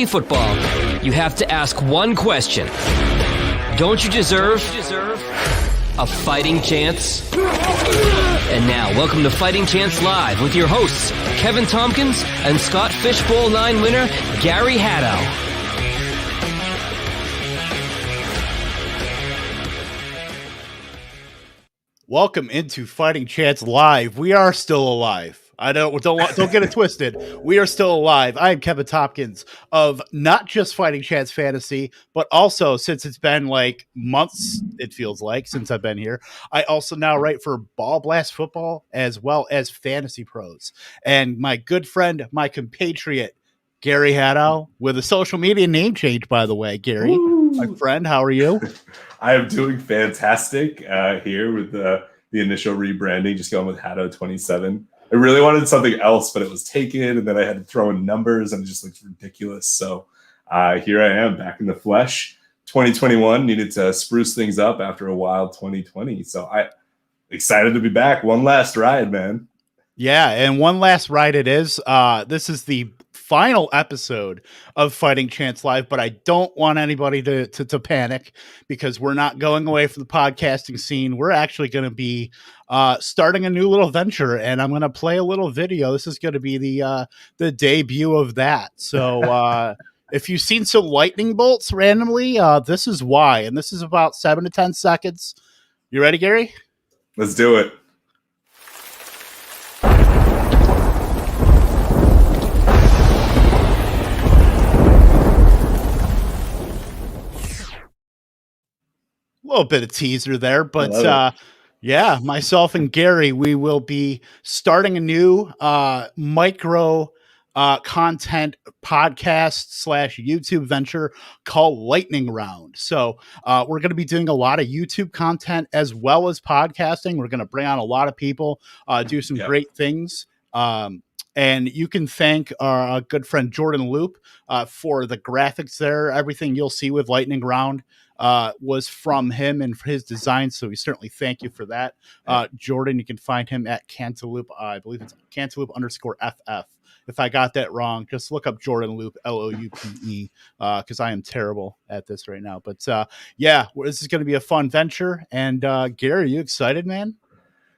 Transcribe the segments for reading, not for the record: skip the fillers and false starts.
Football, you have to ask one question. Don't you deserve a fighting chance? And now, welcome to Fighting Chance Live with your hosts, Kevin Tompkins and Scott Fishbowl 9 winner, Gary Haddow. Welcome into Fighting Chance Live. We are still alive. Don't get it twisted. We are still alive. I am Kevin Tompkins of not just Fighting Chance Fantasy, but also, since it's been like months, it feels like, since I've been here, I also now write for Ball Blast Football as well as Fantasy Pros. And my good friend, my compatriot, Gary Haddow, with a social media name change, by the way. Gary, my friend, how are you? I am doing fantastic here with the initial rebranding, just going with Haddow 27. I really wanted something else, but it was taken, and then I had to throw in numbers, and it just looked ridiculous. So here I am, back in the flesh. 2021 needed to spruce things up after a wild 2020. So I'm excited to be back. One last ride, man. Yeah, and one last ride it is. This is the final episode of Fighting Chance Live, but I don't want anybody to panic, because we're not going away from the podcasting scene. We're actually going to be starting a new little venture, and I'm going to play a little video. This is going to be the debut of that. So if you've seen some lightning bolts randomly, this is why, and this is about 7 to 10 seconds. You ready, Gary? Let's do it. Little bit of teaser there, but yeah, myself and Gary, we will be starting a new micro content podcast / YouTube venture called Lightning Round. So we're going to be doing a lot of YouTube content as well as podcasting. We're going to bring on a lot of people, do some great things. And you can thank our good friend Jordan Loop for the graphics there. Everything you'll see with Lightning Round was from him and his design. So we certainly thank you for that. Jordan, you can find him at Cantaloupe. I believe it's Cantaloupe_FF. If I got that wrong, just look up Jordan Loop, Loupe, because I am terrible at this right now. But yeah, this is going to be a fun venture. And Gary, are you excited, man?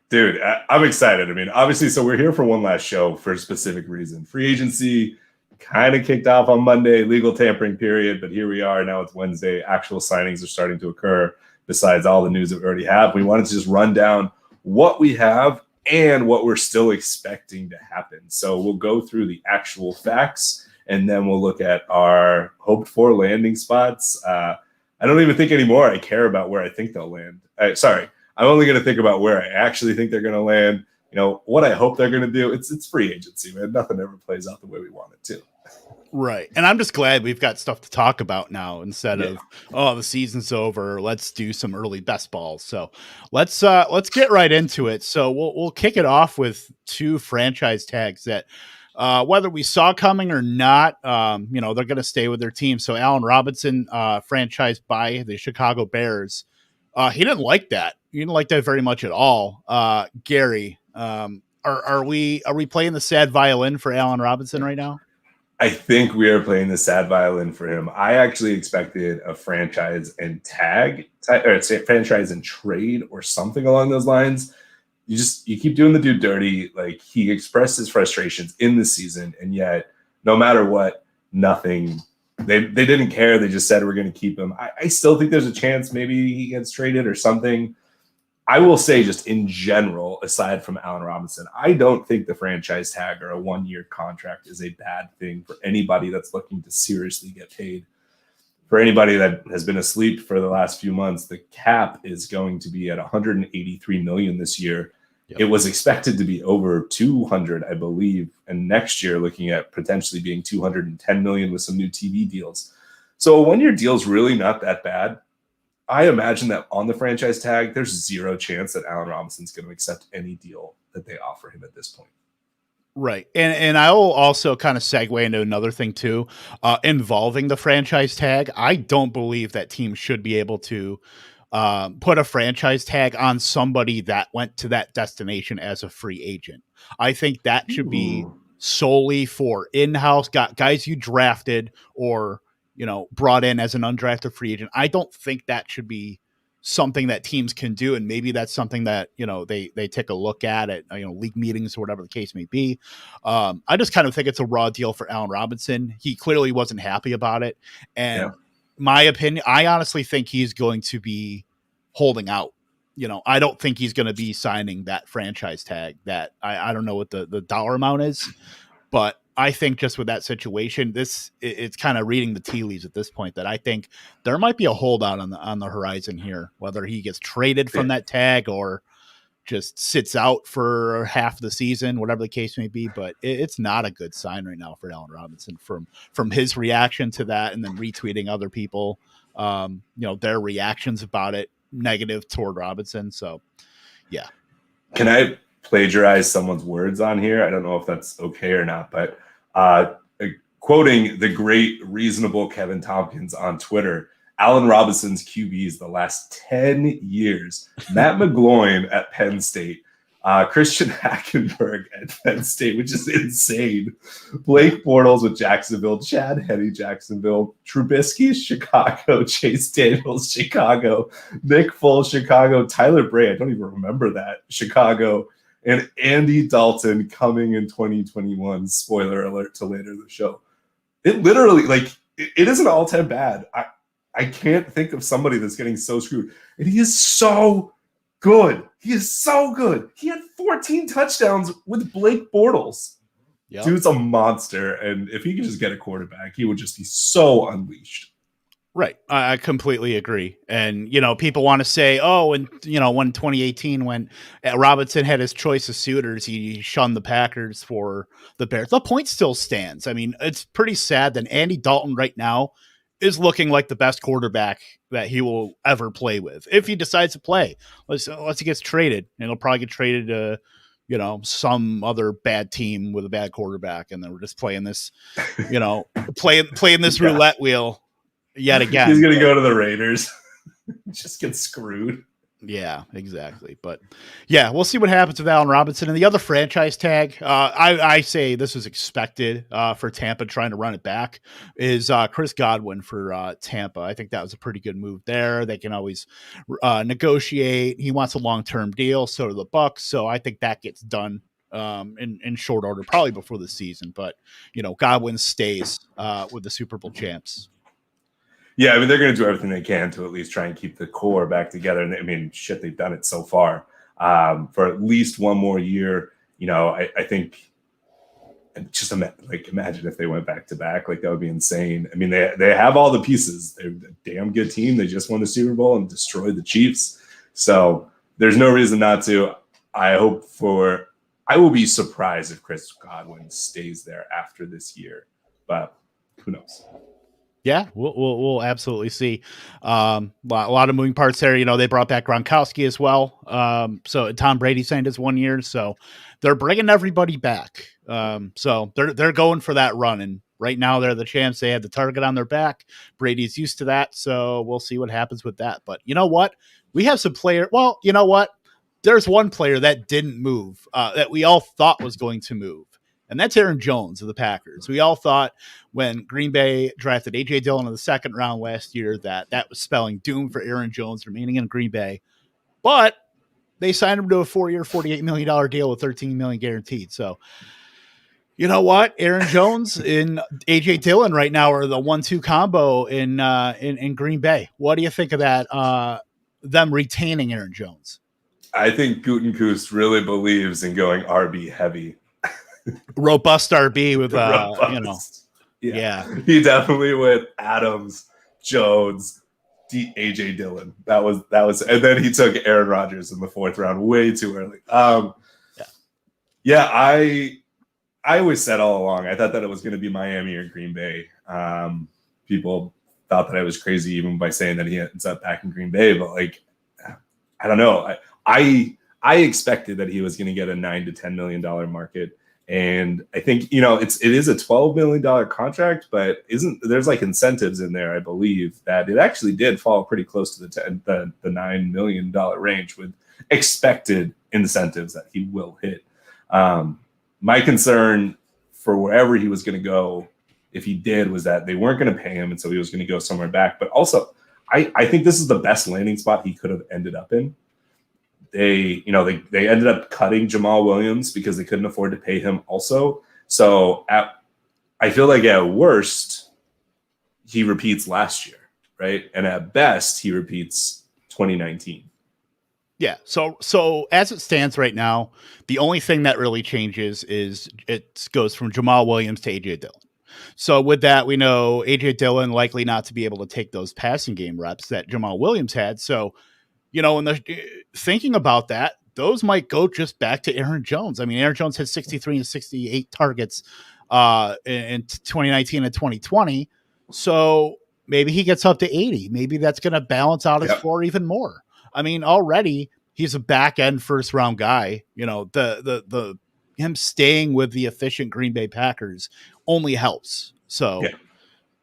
Dude, I'm excited. I mean, obviously, so we're here for one last show for a specific reason. Free agency kind of kicked off on Monday, legal tampering period, but here we are. Now it's Wednesday. Actual signings are starting to occur besides all the news that we already have. We wanted to just run down what we have and what we're still expecting to happen. So we'll go through the actual facts, and then we'll look at our hoped for landing spots. I don't even think anymore I care about where I think they'll land. I'm only going to think about where I actually think they're going to land. You know, what I hope they're going to do. It's free agency, man. Nothing ever plays out the way we want it to. Right. And I'm just glad we've got stuff to talk about now instead of, the season's over. Let's do some early best balls. So let's get right into it. So we'll kick it off with two franchise tags that whether we saw coming or not, they're going to stay with their team. So Allen Robinson, franchised by the Chicago Bears. He didn't like that. He didn't like that very much at all. Gary, are we playing the sad violin for Allen Robinson right now? I think we are playing the sad violin for him. I actually expected a franchise and franchise and trade or something along those lines. You keep doing the dude dirty. Like, he expressed his frustrations in the season, and yet no matter what, nothing. They didn't care. They just said we're going to keep him. I still think there's a chance maybe he gets traded or something. I will say, just in general, aside from Allen Robinson, I don't think the franchise tag or a one-year contract is a bad thing for anybody that's looking to seriously get paid. For anybody that has been asleep for the last few months, the cap is going to be at $183 million this year. Yep. It was expected to be over 200, I believe, and next year looking at potentially being 210 million with some new TV deals. So a one-year deal is really not that bad. I imagine that on the franchise tag, there's zero chance that Allen Robinson's going to accept any deal that they offer him at this point. Right. And I will also kind of segue into another thing too, involving the franchise tag. I don't believe that teams should be able to put a franchise tag on somebody that went to that destination as a free agent. I think that should be solely for in-house guys you drafted or, brought in as an undrafted free agent. I don't think that should be something that teams can do. And maybe that's something that, they take a look at league meetings or whatever the case may be. I just kind of think it's a raw deal for Allen Robinson. He clearly wasn't happy about it. And my opinion, I honestly think he's going to be holding out. I don't think he's going to be signing that franchise tag that I don't know what the dollar amount is, but I think just with that situation, it's kind of reading the tea leaves at this point that I think there might be a holdout on the horizon here, whether he gets traded from that tag or just sits out for half the season, whatever the case may be. But it's not a good sign right now for Allen Robinson from his reaction to that, and then retweeting other people, their reactions about it negative toward Robinson. So, yeah. Can I plagiarize someone's words on here? I don't know if that's okay or not, but quoting the great reasonable Kevin Tompkins on Twitter, Allen Robinson's QBs the last 10 years, Matt McGloin at Penn State, Christian Hackenberg at Penn State, which is insane. Blake Bortles with Jacksonville, Chad Henne, Jacksonville, Trubisky, Chicago, Chase Daniels, Chicago, Nick Foles, Chicago, Tyler Bray, I don't even remember that, Chicago, and Andy Dalton coming in 2021. Spoiler alert to later in the show. It literally, it isn't all 10 bad. I can't think of somebody that's getting so screwed. And he is so good. He is so good. He had 14 touchdowns with Blake Bortles. Yep. Dude's a monster. And if he could just get a quarterback, he would just be so unleashed. Right. I completely agree. And, people want to say, when 2018, when Robinson had his choice of suitors, he shunned the Packers for the Bears. The point still stands. I mean, it's pretty sad that Andy Dalton right now is looking like the best quarterback that he will ever play with. If he decides to play, unless he gets traded, and he'll probably get traded to, some other bad team with a bad quarterback. And then we're just playing this, playing this roulette wheel yet again. He's going to go to the Raiders. Just get screwed. Yeah, exactly. But yeah, we'll see what happens with Allen Robinson and the other franchise tag. I say this was expected for Tampa trying to run it back is Chris Godwin for Tampa. I think that was a pretty good move there. They can always negotiate. He wants a long-term deal. So do the Bucs. So I think that gets done in short order, probably before the season. But, Godwin stays with the Super Bowl champs. Yeah, I mean, they're going to do everything they can to at least try and keep the core back together. And I mean, they've done it so far for at least one more year. I think just imagine if they went back to back, that would be insane. I mean, they have all the pieces. They're a damn good team. They just won the Super Bowl and destroyed the Chiefs. So there's no reason not to. I will be surprised if Chris Godwin stays there after this year, but who knows? Yeah, we'll absolutely see. A lot of moving parts there. They brought back Gronkowski as well. So Tom Brady signed his 1 year. So they're bringing everybody back. So they're going for that run. And right now they're the champs. They had the target on their back. Brady's used to that. So we'll see what happens with that. But you know what? We have some player. Well, you know what? There's one player that didn't move that we all thought was going to move. And that's Aaron Jones of the Packers. We all thought when Green Bay drafted A.J. Dillon in the second round last year that was spelling doom for Aaron Jones remaining in Green Bay. But they signed him to a 4-year, $48 million deal with $13 million guaranteed. So, you know what? Aaron Jones and A.J. Dillon right now are the 1-2 combo in Green Bay. What do you think of that, them retaining Aaron Jones? I think Gutekunst really believes in going RB heavy. Robust RB with Yeah, he definitely went Adams, Jones, AJ Dillon. That was, and then he took Aaron Rodgers in the 4th round way too early. I always said all along I thought that it was going to be Miami or Green Bay. People thought that I was crazy even by saying that he ends up back in Green Bay, but I don't know. I expected that he was going to get a $9 to $10 million market. And I think, it is a $12 million contract, but there's incentives in there, I believe, that it actually did fall pretty close to the $9 million range with expected incentives that he will hit. My concern for wherever he was going to go, if he did, was that they weren't going to pay him, and so he was going to go somewhere back. But also, I think this is the best landing spot he could have ended up in. They ended up cutting Jamal Williams because they couldn't afford to pay him also. So I feel like at worst, he repeats last year, right? And at best, he repeats 2019. Yeah. So as it stands right now, the only thing that really changes is it goes from Jamal Williams to AJ Dillon. So with that, we know AJ Dillon likely not to be able to take those passing game reps that Jamal Williams had. So, when they're thinking about that, those might go just back to Aaron Jones. I mean, Aaron Jones had 63 and 68 targets in 2019 and 2020. So maybe he gets up to 80. Maybe that's going to balance out his floor even more. I mean, already he's a back end first round guy. The him staying with the efficient Green Bay Packers only helps. So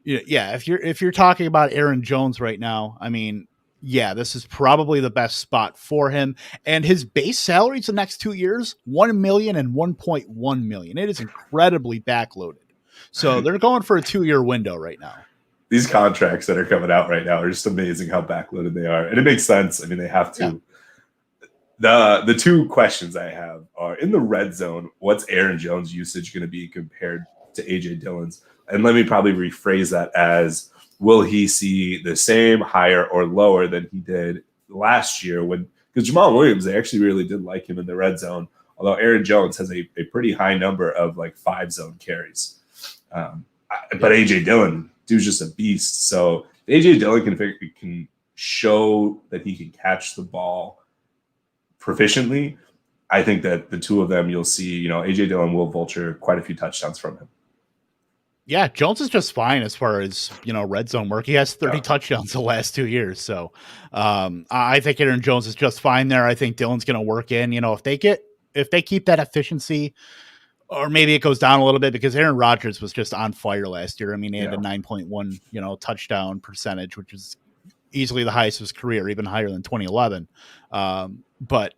if you're talking about Aaron Jones right now, I mean, this is probably the best spot for him. And his base salaries the next 2 years, $1 million and $1.1 million. It is incredibly backloaded. So they're going for a 2-year window right now. These contracts that are coming out right now are just amazing how backloaded they are. And it makes sense. I mean, they have to. Yeah. The two questions I have are, in the red zone, what's Aaron Jones' usage going to be compared to AJ Dillon's? And let me probably rephrase that as, will he see the same, higher, or lower than he did last year? Because Jamal Williams, they actually really did like him in the red zone, although Aaron Jones has a pretty high number of 5-zone carries. But AJ Dillon, dude's just a beast. So if AJ Dillon can show that he can catch the ball proficiently, I think that the two of them, you'll see, AJ Dillon will vulture quite a few touchdowns from him. Yeah, Jones is just fine as far as, red zone work. He has 30 touchdowns the last 2 years. So I think Aaron Jones is just fine there. I think Dillon's going to work in, if they keep that efficiency, or maybe it goes down a little bit, because Aaron Rodgers was just on fire last year. I mean, he had a 9.1, touchdown percentage, which is easily the highest of his career, even higher than 2011. But,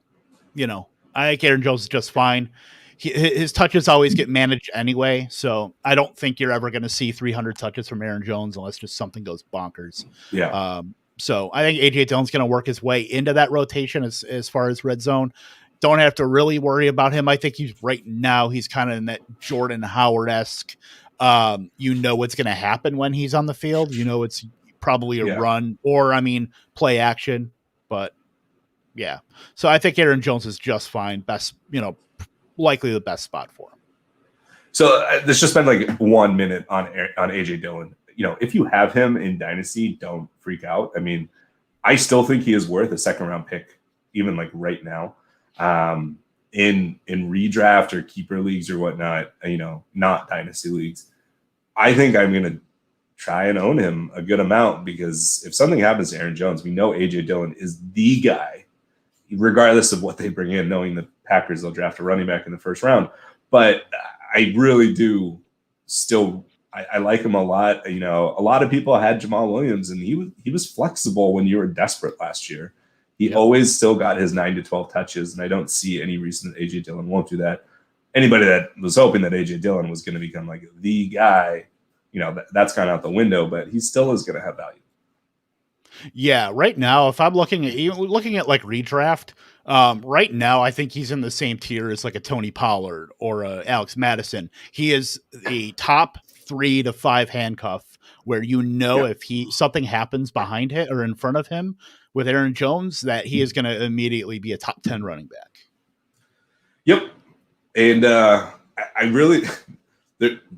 I think Aaron Jones is just fine. His touches always get managed anyway, so I don't think you're ever going to see 300 touches from Aaron Jones unless just something goes bonkers. Yeah. So I think AJ Dillon's going to work his way into that rotation as far as red zone. Don't have to really worry about him. I think he's kind of in that Jordan Howard-esque. What's going to happen when he's on the field. It's probably a run or, play action. But yeah, so I think Aaron Jones is just fine. Best, likely the best spot for him. So there's just been 1 minute on AJ Dillon. If you have him in Dynasty, don't freak out. I mean, I still think he is worth a second-round pick, even right now. In redraft or keeper leagues or whatnot, not Dynasty leagues, I think I'm going to try and own him a good amount, because if something happens to Aaron Jones, we know AJ Dillon is the guy, regardless of what they bring in, knowing the Packers, they'll draft a running back in the first round. But I really do still, I like him a lot. A lot of people had Jamal Williams, and he was flexible when you were desperate last year. He always still got his 9 to 12 touches, and I don't see any reason that AJ Dillon won't do that. Anybody that was hoping that AJ Dillon was going to become the guy, that's gone out the window, but he still is going to have value. Yeah, right now, if I'm looking at redraft, right now, I think he's in the same tier as a Tony Pollard or a Alex Madison. He is a top 3 to 5 handcuff where if something happens behind him or in front of him with Aaron Jones, that he is going to immediately be a top 10 running back. Yep. And I really,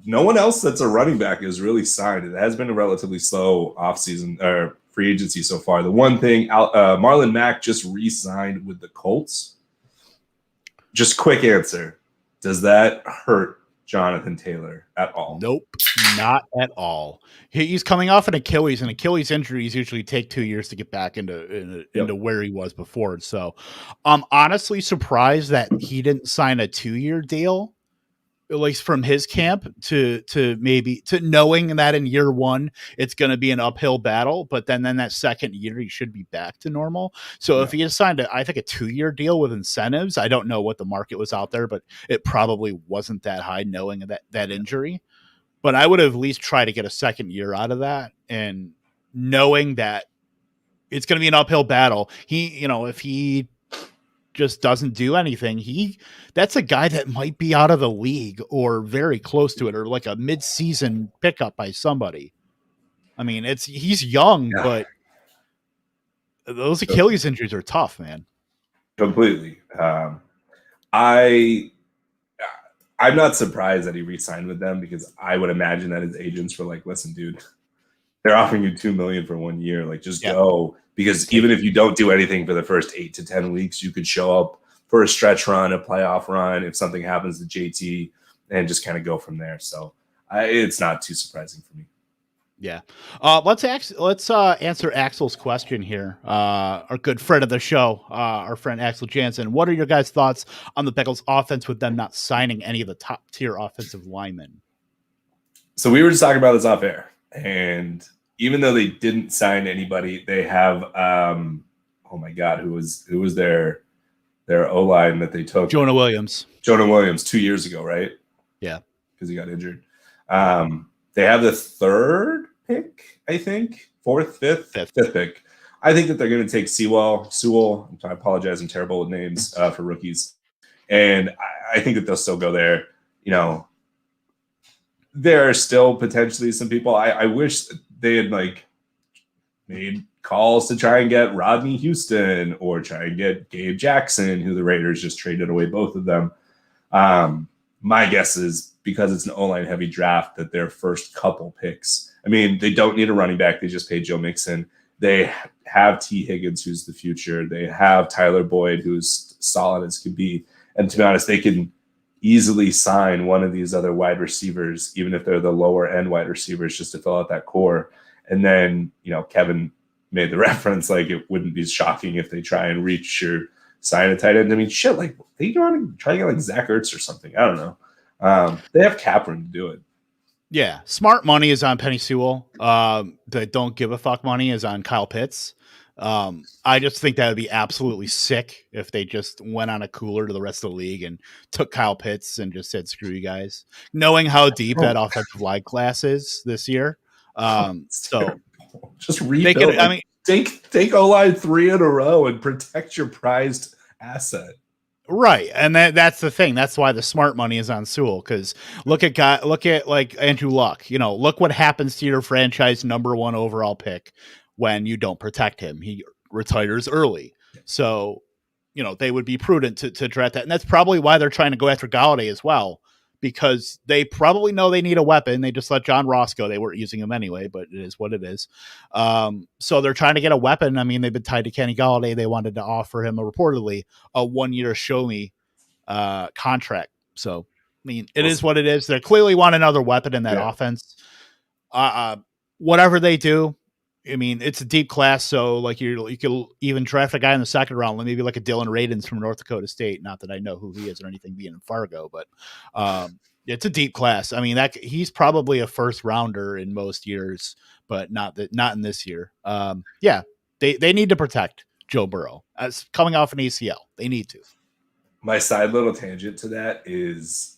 no one else that's a running back is really signed. It has been a relatively slow offseason or free agency so far. The one thing, Marlon Mack just re-signed with the Colts. Just quick answer. Does that hurt Jonathan Taylor at all? Nope, not at all. He's coming off an Achilles, and Achilles injuries usually take 2 years to get back into where he was before. So I'm honestly surprised that he didn't sign a 2-year deal. at least from his camp, to maybe to knowing that in year one it's going to be an uphill battle, but then that second year he should be back to normal. So if he had signed I think a 2-year deal with incentives, I don't know what the market was out there, but it probably wasn't that high knowing that injury. But I would have at least tried to get a second year out of that, and knowing that it's going to be an uphill battle. If he just doesn't do anything, that's a guy that might be out of the league or very close to it, or like a mid-season pickup by somebody. I mean, he's young, but those Achilles injuries are tough, man. Completely. I'm not surprised that he re-signed with them, because I would imagine that his agents were like, listen, dude, they're offering you $2 million for 1 year. Like, just go. Because even if you don't do anything for the first 8 to 10 weeks, you could show up for a stretch run, a playoff run, if something happens to JT, and just kind of go from there. So it's not too surprising for me. Yeah. Let's answer Axel's question here. Our good friend of the show, our friend Axel Jansen. What are your guys' thoughts on the Bengals offense with them not signing any of the top tier offensive linemen? So we were just talking about this off air, and even though they didn't sign anybody, they have oh my God, who was their O-line that they took? Jonah Williams 2 years ago, right? Yeah. Because he got injured. They have the third pick, I think. Fifth pick. I think that they're going to take Sewell. I apologize, I'm terrible with names for rookies. And I think that they'll still go there. There are still potentially some people. I wish they had made calls to try and get Rodney Houston or try and get Gabe Jackson, who the Raiders just traded away both of them. My guess is, because it's an O-line heavy draft, that their first couple picks, I mean, they don't need a running back. They just paid Joe Mixon. They have T. Higgins, who's the future. They have Tyler Boyd, who's solid as could be. And to be honest, they can easily sign one of these other wide receivers, even if they're the lower end wide receivers, just to fill out that core. And then, Kevin made the reference, it wouldn't be shocking if they try and reach or sign a tight end. I mean, shit, they want to try to get Zach Ertz or something. I don't know. They have cap room to do it. Yeah. Smart money is on Penny Sewell. The don't give a fuck money is on Kyle Pitts. I just think that would be absolutely sick if they just went on a cooler to the rest of the league and took Kyle Pitts and just said, screw you guys, knowing how deep that offensive line class is this year. So just rebuild. Take O-line 3 in a row and protect your prized asset. Right. And that's the thing. That's why the smart money is on Sewell. Because look at Andrew Luck. Look what happens to your franchise number 1 overall pick when you don't protect him. He retires early. So, they would be prudent to draft that. And that's probably why they're trying to go after Golladay as well, because they probably know they need a weapon. They just let John Ross go. They weren't using him anyway, but it is what it is. So they're trying to get a weapon. I mean, they've been tied to Kenny Golladay. They wanted to offer him reportedly a 1-year show me contract. So, I mean, it is what it is. They clearly want another weapon in that offense. Whatever they do, I mean, it's a deep class. So you could even draft a guy in the second round, maybe like a Dylan Radins from North Dakota State. Not that I know who he is or anything, being in Fargo, but it's a deep class. I mean, he's probably a first rounder in most years, but not in this year. They need to protect Joe Burrow as coming off an ACL. They need to. My side little tangent to that is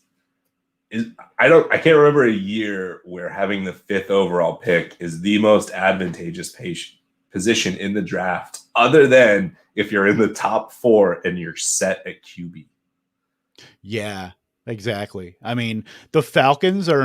I can't remember a year where having the 5th overall pick is the most advantageous position in the draft, other than if you're in the top 4 and you're set at QB. Yeah, exactly. I mean, the Falcons I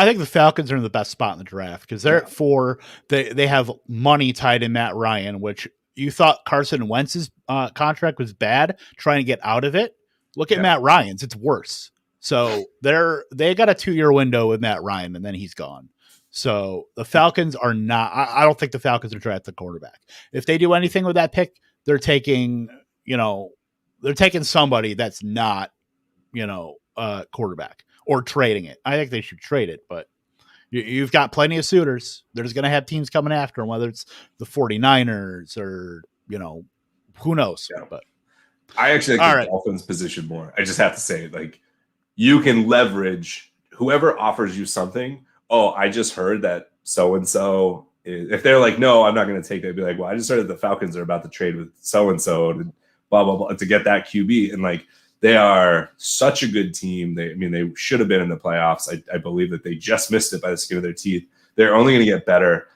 think the Falcons are in the best spot in the draft because they're at 4. They have money tied in Matt Ryan, which you thought Carson Wentz's contract was bad, trying to get out of it. Look at Matt Ryan's; it's worse. So they got a 2-year window with Matt Ryan, and then he's gone. So the Falcons are not. I don't think the Falcons are drafting the quarterback. If they do anything with that pick, they're taking somebody that's not, quarterback, or trading it. I think they should trade it, but you've got plenty of suitors. There's going to have teams coming after them, whether it's the 49ers or who knows. Yeah. But I actually like the Dolphins position more. I just have to say, you can leverage whoever offers you something. Oh, I just heard that so-and-so is, if they're like, no, I'm not going to take that. Be like, well, I just heard that the Falcons are about to trade with so-and-so and blah, blah, blah, to get that QB. And like, they are such a good team. They should have been in the playoffs. I believe that they just missed it by the skin of their teeth. They're only going to get better.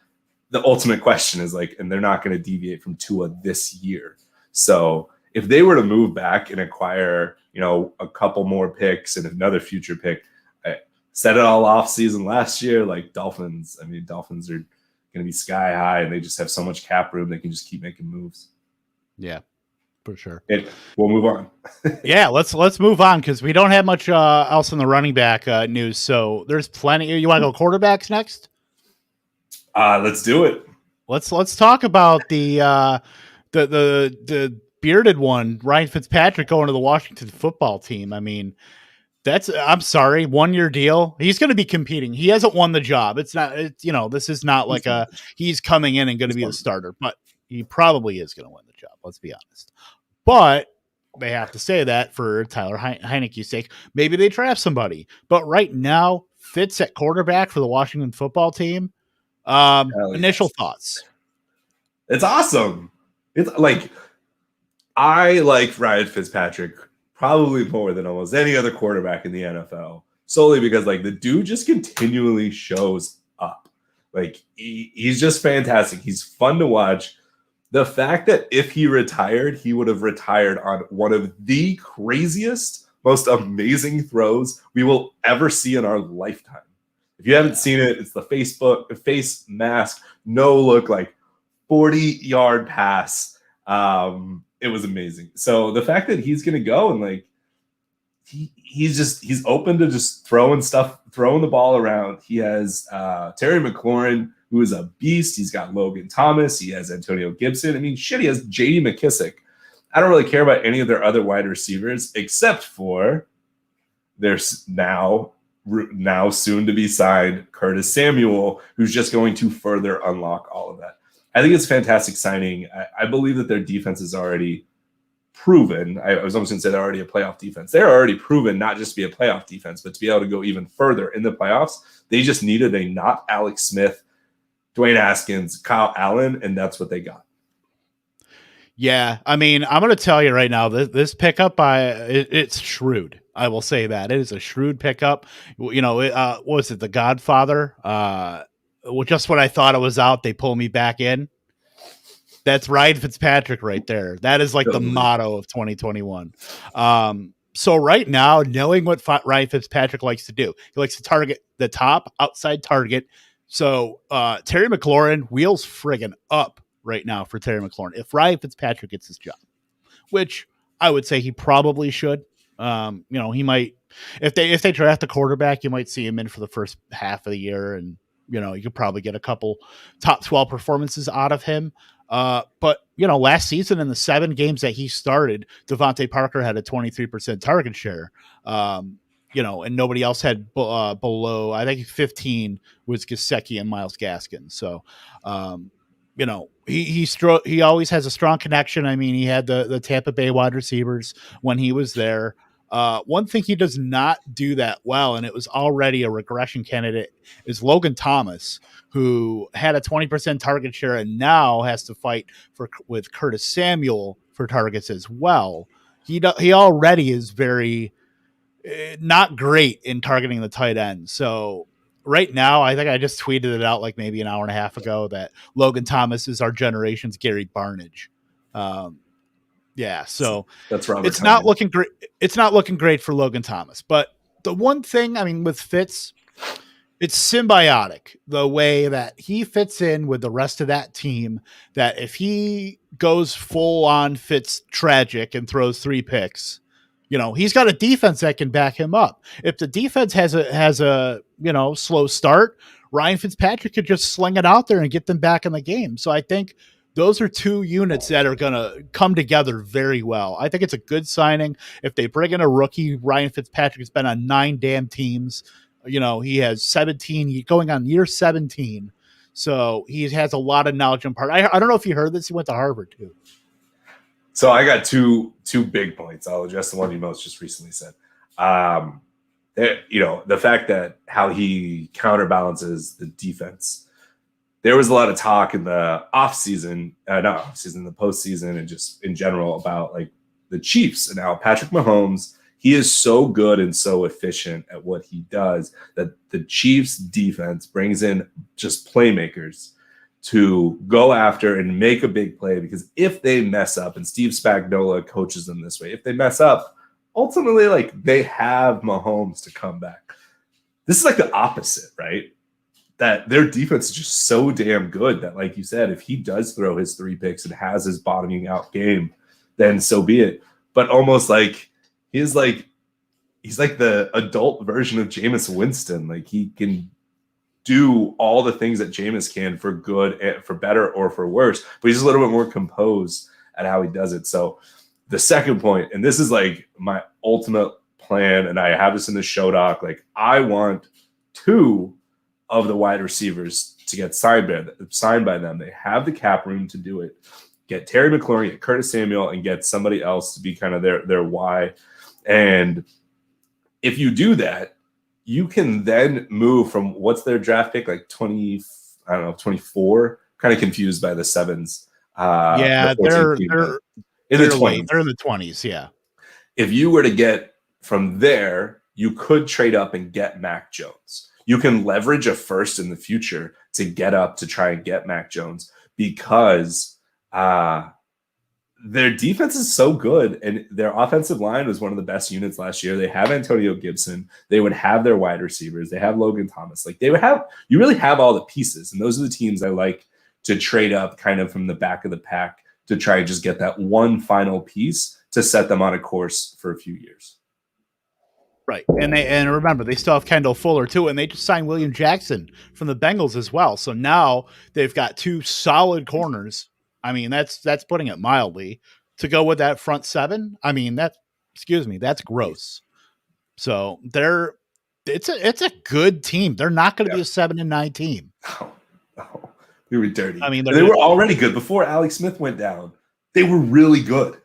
The ultimate question is like, and they're not going to deviate from Tua this year. So if they were to move back and acquire, a couple more picks and another future pick, I set it all off season last year, like Dolphins. Dolphins are going to be sky high, and they just have so much cap room. They can just keep making moves. Yeah, for sure. We'll move on. Yeah, let's move on because we don't have much else in the running back news. So there's plenty. You want to go quarterbacks next? Let's do it. Let's talk about the bearded one, Ryan Fitzpatrick, going to the Washington football team. I'm sorry, 1-year deal. He's going to be competing. He hasn't won the job. This is not like he's coming in and going to be the starter, but he probably is going to win the job. Let's be honest. But they have to say that for Tyler Heineke's sake. Maybe they draft somebody. But right now, Fitz at quarterback for the Washington football team. Initial thoughts. It's awesome. It's like, I like Ryan Fitzpatrick probably more than almost any other quarterback in the NFL, solely because like the dude just continually shows up. Like he's just fantastic. He's fun to watch. The fact that if he retired, he would have retired on one of the craziest, most amazing throws we will ever see in our lifetime. If you haven't seen it, it's the face mask, no look, like 40-yard pass. It was amazing. So the fact that he's going to go and like, he's open to just throwing the ball around. He has Terry McLaurin, who is a beast. He's got Logan Thomas. He has Antonio Gibson. He has J.D. McKissick. I don't really care about any of their other wide receivers except for their now soon to be signed Curtis Samuel, who's just going to further unlock all of that. I think it's a fantastic signing. I believe that their defense is already proven. I was almost going to say they're already a playoff defense. They're already proven not just to be a playoff defense, but to be able to go even further in the playoffs. They just needed a not Alex Smith, Dwayne Haskins, Kyle Allen, and that's what they got. Yeah, I'm going to tell you right now, this pickup, it's shrewd. I will say that. It is a shrewd pickup. What was it, The Godfather? Just when I thought it was out, they pull me back in. That's Ryan Fitzpatrick right there. That is like the motto of 2021. So right now, knowing what Ryan Fitzpatrick likes to do, he likes to target the top outside target. So Terry McLaurin wheels friggin' up right now for Terry McLaurin if Ryan Fitzpatrick gets his job, which I would say he probably should. He might, if they draft a quarterback, you might see him in for the first half of the year, and you could probably get a couple top 12 performances out of him. But last season in the 7 games that he started, Devontae Parker had a 23% target share. And nobody else had below, I think 15 was Gesicki and Myles Gaskin. So, he always has a strong connection. He had the Tampa Bay wide receivers when he was there. One thing he does not do that well, and it was already a regression candidate, is Logan Thomas, who had a 20% target share and now has to fight with Curtis Samuel for targets as well. He already is very not great in targeting the tight end. So right now, I think I just tweeted it out like maybe an hour and a half ago that Logan Thomas is our generation's Gary Barnidge. Yeah, so that's Robert. It's not looking great. It's not looking great for Logan Thomas. But the one thing, with Fitz, it's symbiotic the way that he fits in with the rest of that team. That if he goes full on Fitz tragic and throws 3 picks, he's got a defense that can back him up. If the defense has a slow start, Ryan Fitzpatrick could just sling it out there and get them back in the game. So I think those are 2 units that are going to come together very well. I think it's a good signing. If they bring in a rookie, Ryan Fitzpatrick has been on 9 damn teams. He has 17, going on year 17. So he has a lot of knowledge and part. I don't know if you heard this. He went to Harvard too. So I got two big points. I'll address the one you most just recently said. the fact that how he counterbalances the defense. There was a lot of talk in the offseason, not offseason, the postseason, and just in general about like the Chiefs and how Patrick Mahomes, he is so good and so efficient at what he does that the Chiefs defense brings in just playmakers to go after and make a big play, because if they mess up, and Steve Spagnuolo coaches them this way, if they mess up, ultimately, like, they have Mahomes to come back. This is like the opposite, right? That their defense is just so damn good that, like you said, if he does throw his 3 picks and has his bottoming out game, then so be it. But almost like he's like the adult version of Jameis Winston. Like, he can do all the things that Jameis can for good, and for better or for worse, but he's a little bit more composed at how he does it. So the second point, and this is like my ultimate plan, and I have this in the show doc, like, I want 2 of the wide receivers to get signed by them. They have the cap room to do it. Get Terry McLaurin, get Curtis Samuel, and get somebody else to be kind of their Y. And if you do that, you can then move from, what's their draft pick, like 24, kind of confused by the sevens. They're in the 20s. They're in the 20s, yeah. If you were to get from there, you could trade up and get Mac Jones. You can leverage a first in the future to get up to try and get Mac Jones, because their defense is so good, and their offensive line was one of the best units last year. They have Antonio Gibson. They would have their wide receivers. They have Logan Thomas. Like, you really have all the pieces, and those are the teams I like to trade up kind of from the back of the pack to try and just get that one final piece to set them on a course for a few years. Right. And remember, they still have Kendall Fuller too, and they just signed William Jackson from the Bengals as well. So now they've got 2 solid corners. I mean, that's putting it mildly, to go with that front 7. I mean, that's gross. So it's a good team. They're not going to be a 7-9 team. Oh, we were dirty. I mean, they were already good before Alex Smith went down. They were really good.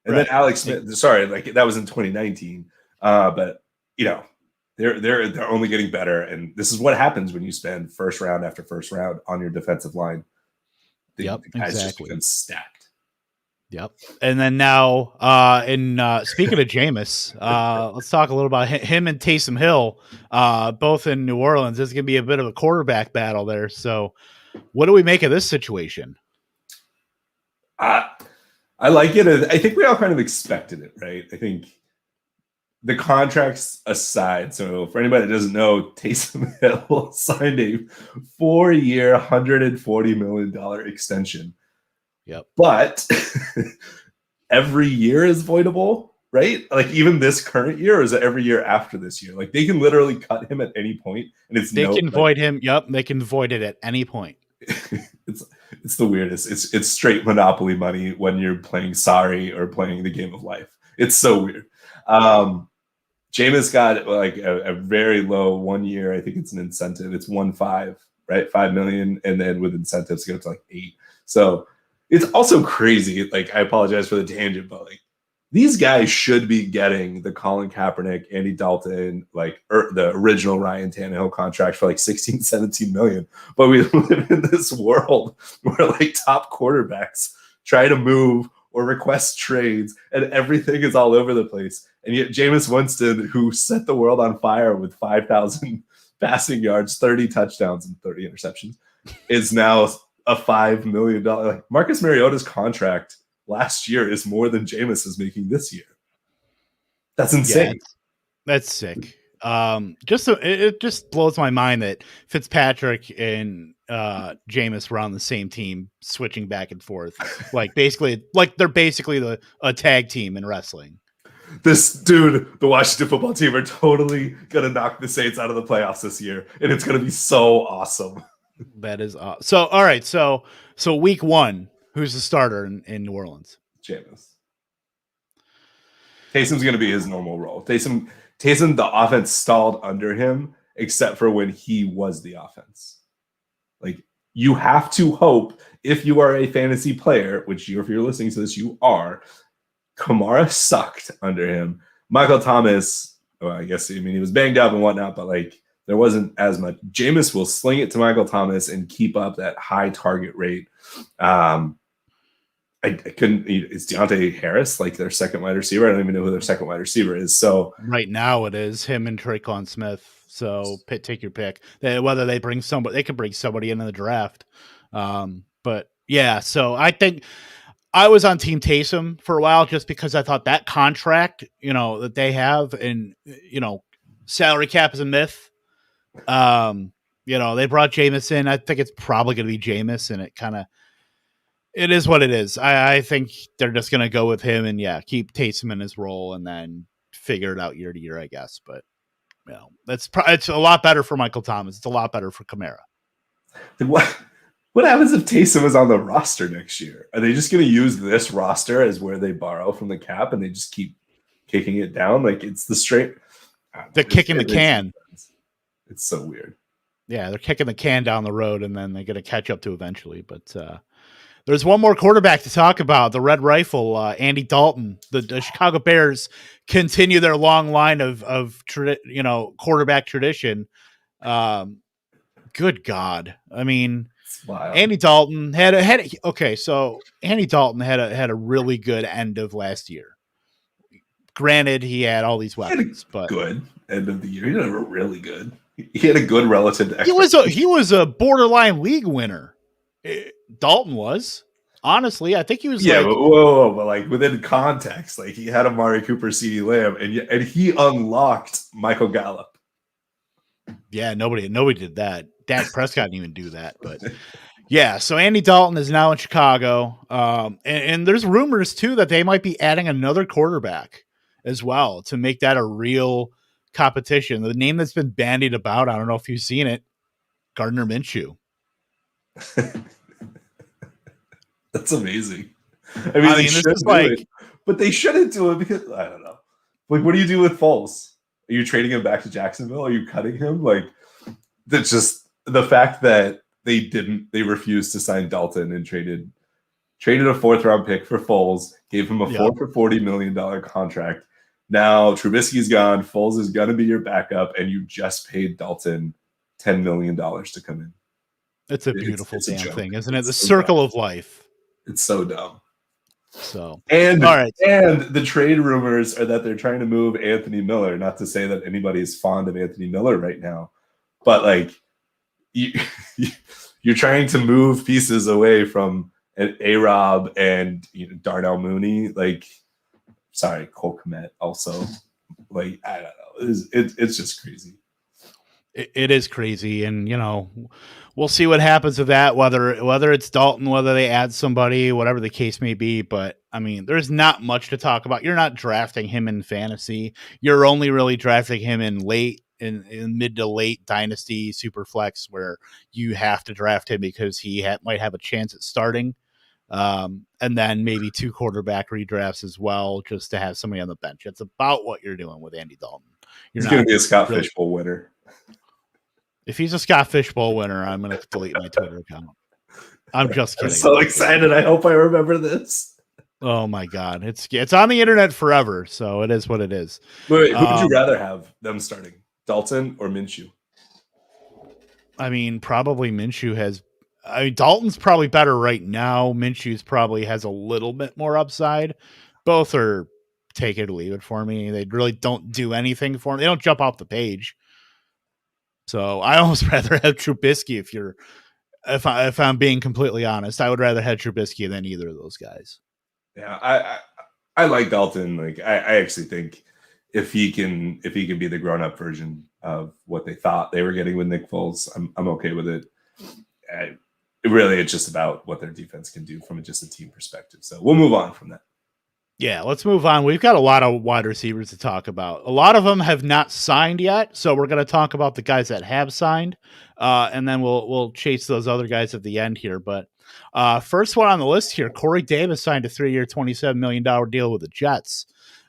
And then Alex Smith, that was in 2019. But they're only getting better, and this is what happens when you spend first round after first round on your defensive line. The guys just become stacked. Yep. And then now, speaking of Jameis, let's talk a little about him and Taysom Hill, both in New Orleans. This is going to be a bit of a quarterback battle there. So, what do we make of this situation? I like it. I think we all kind of expected it, right? I think, the contracts aside, so for anybody that doesn't know, Taysom Hill signed a 4-year, $140 million extension. Yep. But every year is voidable, right? Like, even this current year, or is it every year after this year? Like, they can literally cut him at any point, and they can void him. Yep, they can void it at any point. It's the weirdest. It's straight monopoly money when you're playing Sorry or playing the game of life. It's so weird. Jameis got like a very low 1 year. I think it's an incentive. It's 1.5, right? 5 million. And then with incentives, it goes to like 8. So it's also crazy. Like, I apologize for the tangent, but like, these guys should be getting the Colin Kaepernick, Andy Dalton, like the original Ryan Tannehill contract for like 16, 17 million. But we live in this world where like top quarterbacks try to move or request trades, and everything is all over the place. And yet Jameis Winston, who set the world on fire with 5,000 passing yards, 30 touchdowns, and 30 interceptions, is now a $5 million. Like, Marcus Mariota's contract last year is more than Jameis is making this year. That's insane. Yeah, that's sick. It just blows my mind that Fitzpatrick and Jameis were on the same team, switching back and forth. Like, they're basically a tag team in wrestling. This dude, the Washington football team, are totally gonna knock the Saints out of the playoffs this year, and it's gonna be so awesome. That is awesome. So, all right, so week 1, who's the starter in New Orleans? Jameis. Taysom's gonna be his normal role. Taysom, the offense stalled under him, except for when he was the offense. Like, you have to hope, if you are a fantasy player, which if you're listening to this, you are. Kamara sucked under him. Michael Thomas well, I guess, I mean, he was banged up and whatnot, but like there wasn't as much. Jameis will sling it to Michael Thomas and keep up that high target rate. I couldn't. It's Deontay Harris, like their second wide receiver. I don't even know who their second wide receiver is. So right now it is him and Tre'Quan Smith. So take your pick. Whether they bring somebody, they could bring somebody into the draft. But yeah, so I think I was on Team Taysom for a while just because I thought that contract, that they have, and salary cap is a myth. They brought Jameis in. I think it's probably going to be Jameis, and it is what it is. I think they're just going to go with him and keep Taysom in his role and then figure it out year to year, I guess. But it's a lot better for Michael Thomas. It's a lot better for Kamara. What happens if Taysom is on the roster next year? Are they just going to use this roster as where they borrow from the cap and they just keep kicking it down? Like it's the straight. They're kicking the can. It's so weird. Yeah, they're kicking the can down the road and then they're going to catch up to eventually. But there's one more quarterback to talk about, the Red Rifle, Andy Dalton. The Chicago Bears continue their long line of quarterback tradition. Good God. I mean, Andy Dalton had a really good end of last year. Granted, he had all these weapons, but good end of the year. He never really good. He had a good relative to he was a borderline league winner. Dalton was. Honestly, I think he was. Yeah, but like within context, like he had Amari Cooper, CeeDee Lamb, and he unlocked Michael Gallup. Yeah, nobody did that. Dak Prescott didn't even do that, but yeah. So Andy Dalton is now in Chicago, and there's rumors too that they might be adding another quarterback as well to make that a real competition. The name that's been bandied about, I don't know if you've seen it, Gardner Minshew. That's amazing. I mean they should do it, but they shouldn't do it because I don't know. Like, what do you do with Foles? Are you trading him back to Jacksonville? Are you cutting him? Like, that's just the fact that they refused to sign Dalton and traded a 4th-round pick for Foles, gave him a $4 for $40 million contract. Now Trubisky's gone. Foles is going to be your backup, and you just paid Dalton $10 million to come in. It's a beautiful damn thing, isn't it? The circle of life. It's so dumb. So all right. And the trade rumors are that they're trying to move Anthony Miller. Not to say that anybody is fond of Anthony Miller right now, but like you're trying to move pieces away from an A-Rob and Darnell Mooney. Like, sorry, Cole Kmet also. Like, I don't know. It's just crazy. It is crazy, and we'll see what happens with that. Whether it's Dalton, whether they add somebody, whatever the case may be. But I mean, there's not much to talk about. You're not drafting him in fantasy. You're only really drafting him in mid to late dynasty super flex, where you have to draft him because he might have a chance at starting, and then maybe 2 quarterback redrafts as well, just to have somebody on the bench. It's about what you're doing with Andy Dalton. He's going to be a Scott Fishbowl winner. If he's a Scott Fishbowl winner, I'm going to delete my Twitter account. I'm just kidding. I'm so excited. I hope I remember this. Oh my God. It's on the internet forever. So it is what it is. Wait, who would you rather have them starting? Dalton or Minshew? I mean, probably Minshew Dalton's probably better right now. Minshew's probably has a little bit more upside. Both are take it or leave it for me. They really don't do anything for me. They don't jump off the page. So I almost rather have Trubisky if I'm being completely honest. I would rather have Trubisky than either of those guys. Yeah, I like Dalton. Like I actually think if he can be the grown up version of what they thought they were getting with Nick Foles, I'm okay with it. It's just about what their defense can do from just a team perspective. So we'll move on from that. Yeah, let's move on. We've got a lot of wide receivers to talk about. A lot of them have not signed yet, so we're going to talk about the guys that have signed, and then we'll chase those other guys at the end here. But first one on the list here, Corey Davis signed a 3-year, $27 million deal with the Jets.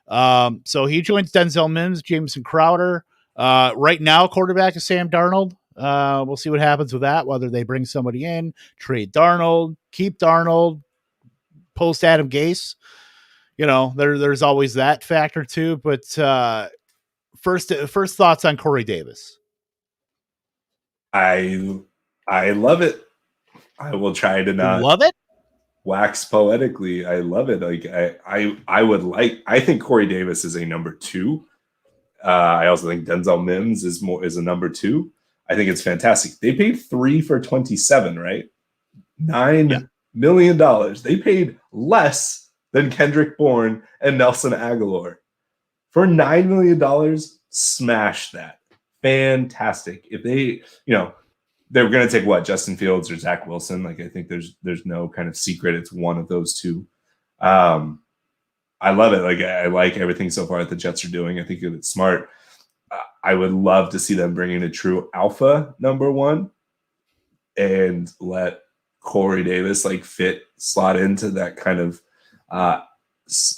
So he joins Denzel Mims, Jamison Crowder. Right now, quarterback is Sam Darnold. We'll see what happens with that, whether they bring somebody in, trade Darnold, keep Darnold, post Adam Gase. There's always that factor too. But first thoughts on Corey Davis. I love it. I will try to not love it. Wax poetically. I love it. Like I think Corey Davis is a number 2. I also think Denzel Mims is a number 2. I think it's fantastic. They paid 3 for 27, right? $9 million. They paid less than Kendrick Bourne and Nelson Aguilar. For $9 million, smash that. Fantastic. If they, they're going to take what, Justin Fields or Zach Wilson. Like, I think there's no kind of secret. It's one of those two. I love it. Like, I like everything so far that the Jets are doing. I think it's smart. I would love to see them bring in a true alpha number 1 and let Corey Davis slot into that kind of,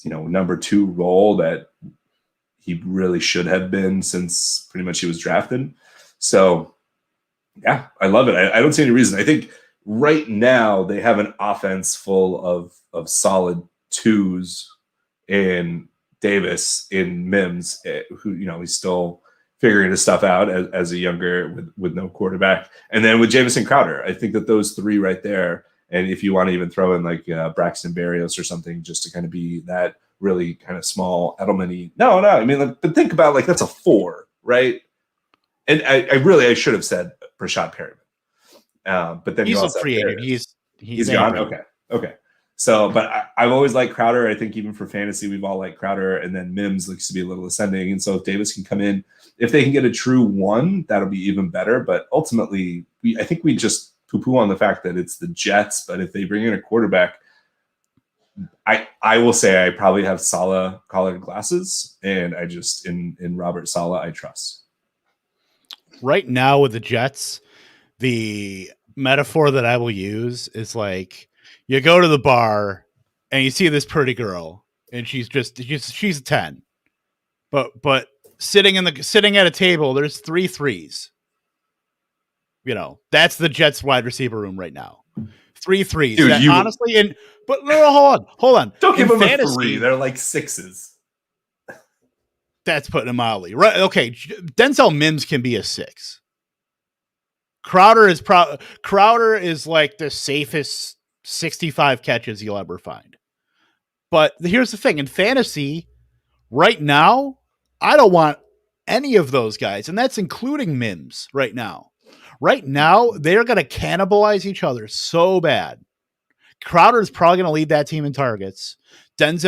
number 2 role that he really should have been since pretty much he was drafted. So yeah, I love it. I don't see any reason. I think right now they have an offense full of solid 2s in Davis, in Mims, who, he's still figuring his stuff out as a younger with no quarterback. And then with Jamison Crowder, I think that those 3 right there, and if you want to even throw in Braxton Berrios or something, just to kind of be that really kind of small Edelman-y. No, I mean, but think about that's a 4, right? And I should have said Rashad Perryman. But then he's a free agent. He's gone. Okay. So, but I've always liked Crowder. I think even for fantasy, we've all liked Crowder, and then Mims looks to be a little ascending. And so if Davis can come in, if they can get a true 1, that'll be even better. But ultimately, I think we just poo-poo on the fact that it's the Jets. But if they bring in a quarterback, I will say I probably have Saleh colored glasses, and I just in Robert Saleh I trust. Right now with the Jets, the metaphor that I will use is like, you go to the bar and you see this pretty girl and she's a 10, but sitting at a table, there's 3 threes. That's the Jets wide receiver room right now. 3 threes. Dude, honestly, but no, hold on. Don't give them a 3. They're like 6s. That's putting it mildly. Right. Okay. Denzel Mims can be a 6. Crowder is like the safest 65 catches you'll ever find. But here's the thing. In fantasy, right now, I don't want any of those guys, and that's including Mims right now. Right now, they're going to cannibalize each other so bad. Crowder is probably going to lead that team in targets. Unless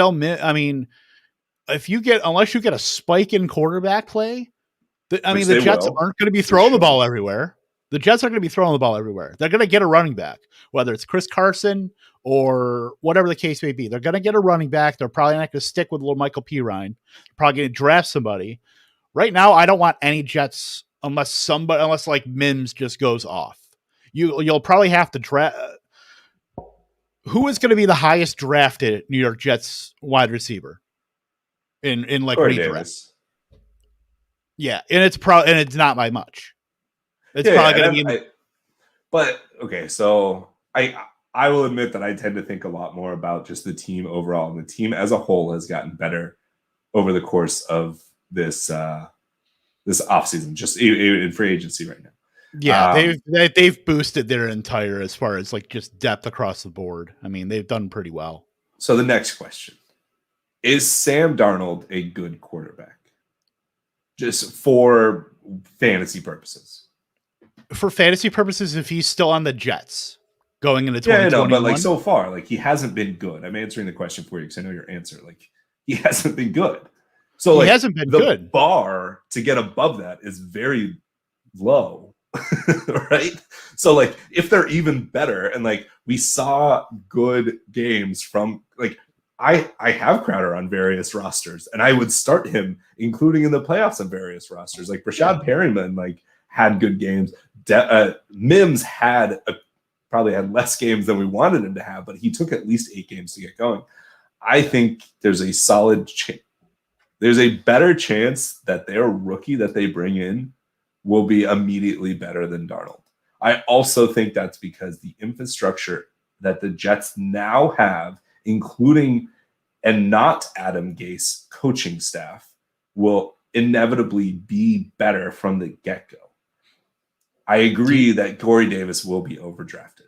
you get a spike in quarterback play, the Jets aren't going to be throwing the ball everywhere. The Jets are going to be throwing the ball everywhere. They're going to get a running back, whether it's Chris Carson or whatever the case may be. They're going to get a running back. They're probably not going to stick with little Michael Pirine. They're probably going to draft somebody. Right now, I don't want any Jets unless Mims just goes off. You'll probably have to draft. Who is going to be the highest drafted New York Jets wide receiver in redraft? Yeah, and it's not by much. It's probably going to be. But okay, so I will admit that I tend to think a lot more about just the team overall, and the team as a whole has gotten better over the course of this offseason, just in free agency right now. Yeah, they've boosted their entire as far as just depth across the board. I mean, they've done pretty well. So the next question is: Sam Darnold a good quarterback? Just for fantasy purposes. For fantasy purposes, if he's still on the Jets going into 2021. Yeah, but so far, he hasn't been good. I'm answering the question for you because I know your answer. He hasn't been good. So he hasn't been good. The bar to get above that is very low, right? So if they're even better, and we saw good games from I have Crowder on various rosters, and I would start him, including in the playoffs on various rosters. Rashad Perryman had good games. Mims probably had less games than we wanted him to have, but he took at least 8 games to get going. I think there's a solid there's a better chance that their rookie that they bring in will be immediately better than Darnold. I also think that's because the infrastructure that the Jets now have, including and not Adam Gase coaching staff, inevitably be better from the get-go. I agree that Corey Davis will be overdrafted.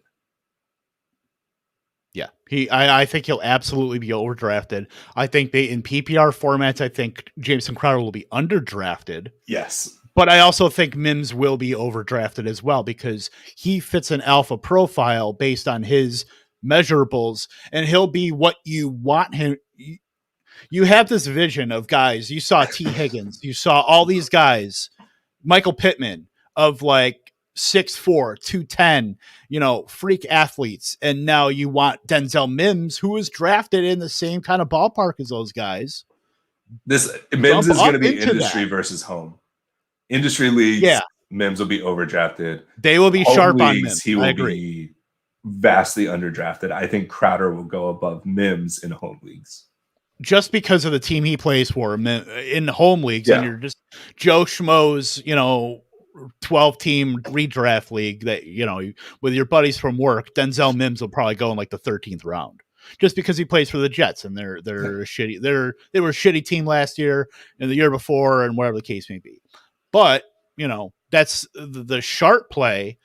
Yeah, I think he'll absolutely be overdrafted. I think in PPR formats, I think Jameson Crowder will be underdrafted. Yes. But I also think Mims will be overdrafted as well because he fits an alpha profile based on his measurables, and he'll be what you want him. You have this vision of guys. You saw T. Higgins. You saw all these guys, Michael Pittman, of like 6'4", 210, freak athletes. And now you want Denzel Mims, who was drafted in the same kind of ballpark as those guys. This Mims is going to be industry versus home. Industry leagues, yeah. Mims will be overdrafted. They will be home sharp leagues, on Mims. He will be vastly underdrafted. I think Crowder will go above Mims in home leagues. Just because of the team he plays for in home leagues, and you're just Joe Schmo's, 12-team redraft league that, with your buddies from work, Denzel Mims will probably go in like the 13th round just because he plays for the Jets and they're shitty. They were a shitty team last year and the year before and whatever the case may be. But, that's the sharp play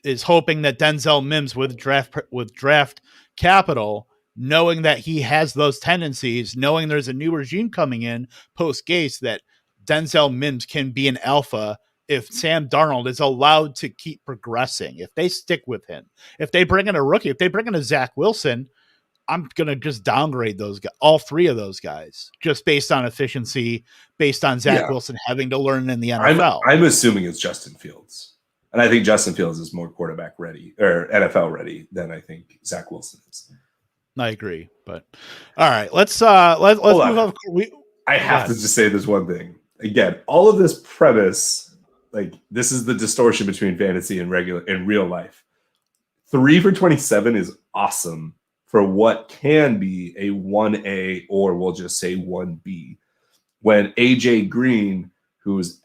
is hoping that Denzel Mims with draft capital, knowing that he has those tendencies, knowing there's a new regime coming in post Gase, that Denzel Mims can be an alpha if Sam Darnold is allowed to keep progressing, if they stick with him, if they bring in a rookie, if they bring in a Zach Wilson, I'm going to just downgrade those guys, all three of those guys, just based on efficiency, based on Zach Wilson having to learn in the NFL. I'm assuming it's Justin Fields. And I think Justin Fields is more quarterback ready or NFL ready than I think Zach Wilson is. I agree. But all right, let's move on. I have to just say this one thing. Again, all of this premise, like this is the distortion between fantasy and real life. 3 for 27 is awesome for what can be a 1A or we'll just say 1B. When AJ Green, who's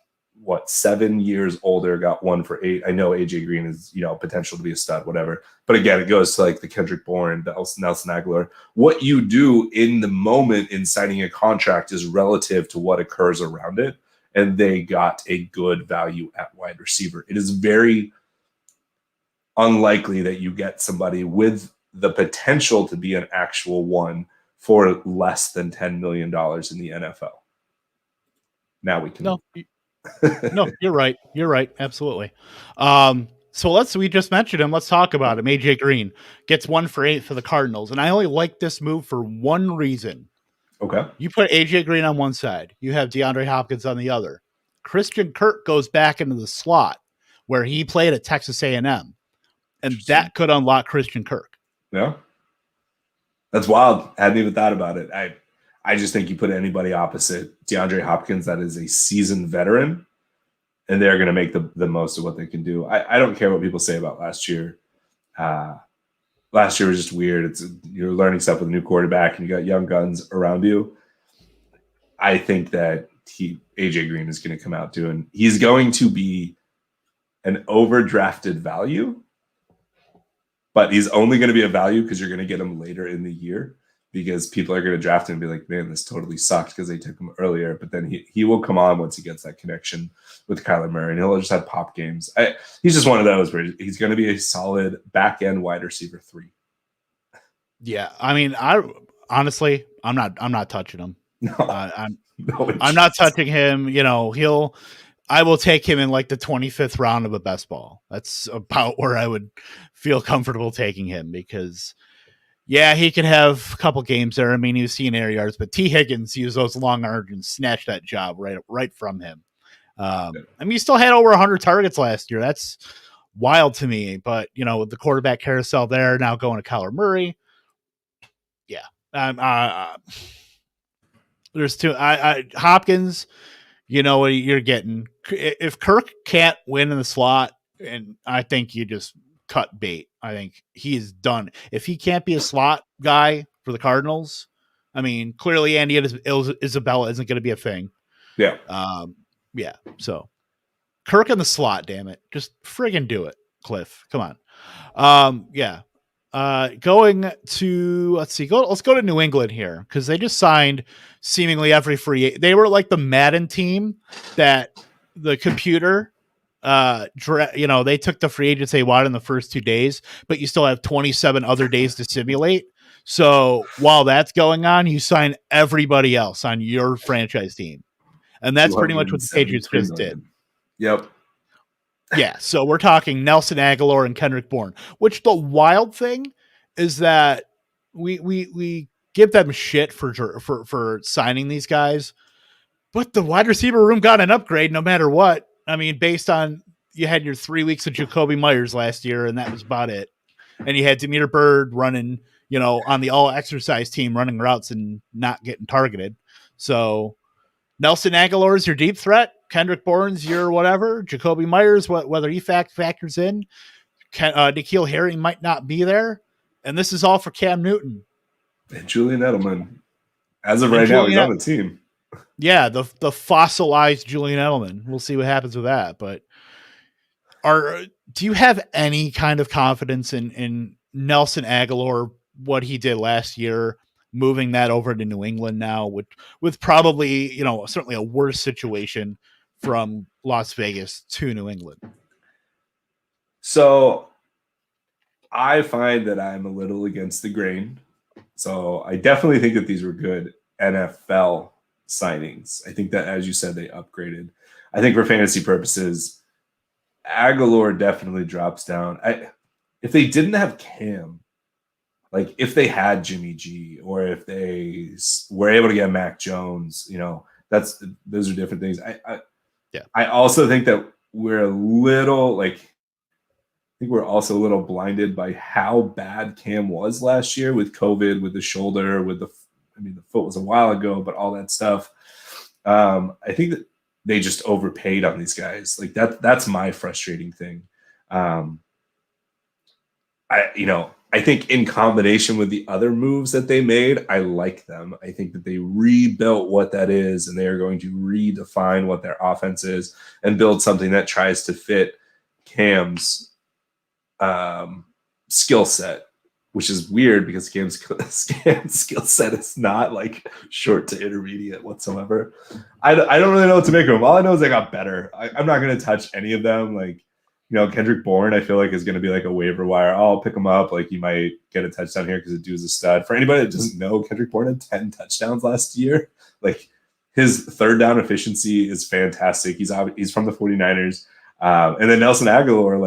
7 years older, got 1 for 8. I know AJ Green is, potential to be a stud, whatever. But again, it goes to like the Kendrick Bourne, the Nelson Aguilar. What you do in the moment in signing a contract is relative to what occurs around it. And they got a good value at wide receiver. It is very unlikely that you get somebody with the potential to be an actual one for less than $10 million in the NFL. Now we can. No, you're right. You're right. Absolutely. So we just mentioned him. Let's talk about him. AJ Green gets 1 for 8 for the Cardinals. And I only like this move for one reason. Okay. You put AJ Green on one side. You have DeAndre Hopkins on the other. Christian Kirk goes back into the slot where he played at Texas A&M. And that could unlock Christian Kirk. Yeah. That's wild. I hadn't even thought about it. I just think you put anybody opposite DeAndre Hopkins that is a seasoned veteran, and they're going to make the most of what they can do. I don't care what people say about last year. Last year was just weird. You're learning stuff with a new quarterback, and you got young guns around you. I think that AJ Green is going to come out he's going to be an overdrafted value, but he's only going to be a value because you're going to get him later in the year because people are going to draft him and be like, man, this totally sucked because they took him earlier. But then he will come on once he gets that connection with Kyler Murray, and he'll just have pop games. He's just one of those where he's going to be a solid back-end wide receiver 3. Yeah, I mean, honestly, I'm not touching him. No, I'm not touching him. I will take him in like the 25th round of a best ball. That's about where I would feel comfortable taking him because, he could have a couple games there. I mean, he was seeing air yards, but T. Higgins used those long arms and snatched that job right from him. I mean, he still had over 100 targets last year. That's wild to me. But, with the quarterback carousel there, now going to Kyler Murray. Yeah. There's two. Hopkins, you know what you're getting. If Kirk can't win in the slot, and I think you just cut bait. I think he's done. If he can't be a slot guy for the Cardinals, I mean, clearly Andy Isabella isn't going to be a thing. Yeah. Yeah. So Kirk in the slot, damn it. Just friggin' do it, Cliff. Come on. Yeah. Going to let's go to New England here because they just signed seemingly every free. They were like the Madden team that the computer, they took the free agents they wanted in the first 2 days, but you still have 27 other days to simulate. So while that's going on, you sign everybody else on your franchise team, and that's pretty much what the Patriots just did. Yep. Yeah, so we're talking Nelson Aguilar and Kendrick Bourne, which the wild thing is that we give them shit for signing these guys, but the wide receiver room got an upgrade no matter what. I mean, based on you had your 3 weeks of Jacoby Myers last year, and that was about it. And you had Demeter Bird running, on the all exercise team running routes and not getting targeted. So Nelson Aguilar is your deep threat. Kendrick Bourne's your whatever. Jacoby Myers, whether he factors in. N'Keal Harry might not be there. And this is all for Cam Newton. And Julian Edelman. As of right now, he's on the team. Yeah, the fossilized Julian Edelman. We'll see what happens with that. But do you have any kind of confidence in Nelson Aguilar, what he did last year, moving that over to New England now with probably, certainly a worse situation from Las Vegas to New England? So I find that I'm a little against the grain. So I definitely think that these were good NFL signings. I think that, as you said, they upgraded. I think for fantasy purposes, Aguilar definitely drops down. If they didn't have Cam, like if they had Jimmy G, or if they were able to get Mac Jones, those are different things. I also think that we're also a little blinded by how bad Cam was last year with COVID, with the shoulder, the foot was a while ago, but all that stuff. I think that they just overpaid on these guys. Like that's my frustrating thing. I think in combination with the other moves that they made, I like them. I think that they rebuilt what that is, and they are going to redefine what their offense is and build something that tries to fit Cam's skill set, which is weird because Cam's skill set is not like short to intermediate whatsoever. I don't really know what to make of them. All I know is they got better. I'm not going to touch any of them. Kendrick Bourne, I feel like is going to be like a waiver wire. I'll pick him up. Like, you might get a touchdown here because the dude's a stud. For anybody that doesn't know, Kendrick Bourne had 10 touchdowns last year. Like, his third down efficiency is fantastic. He's from the 49ers. And then Nelson Aguilar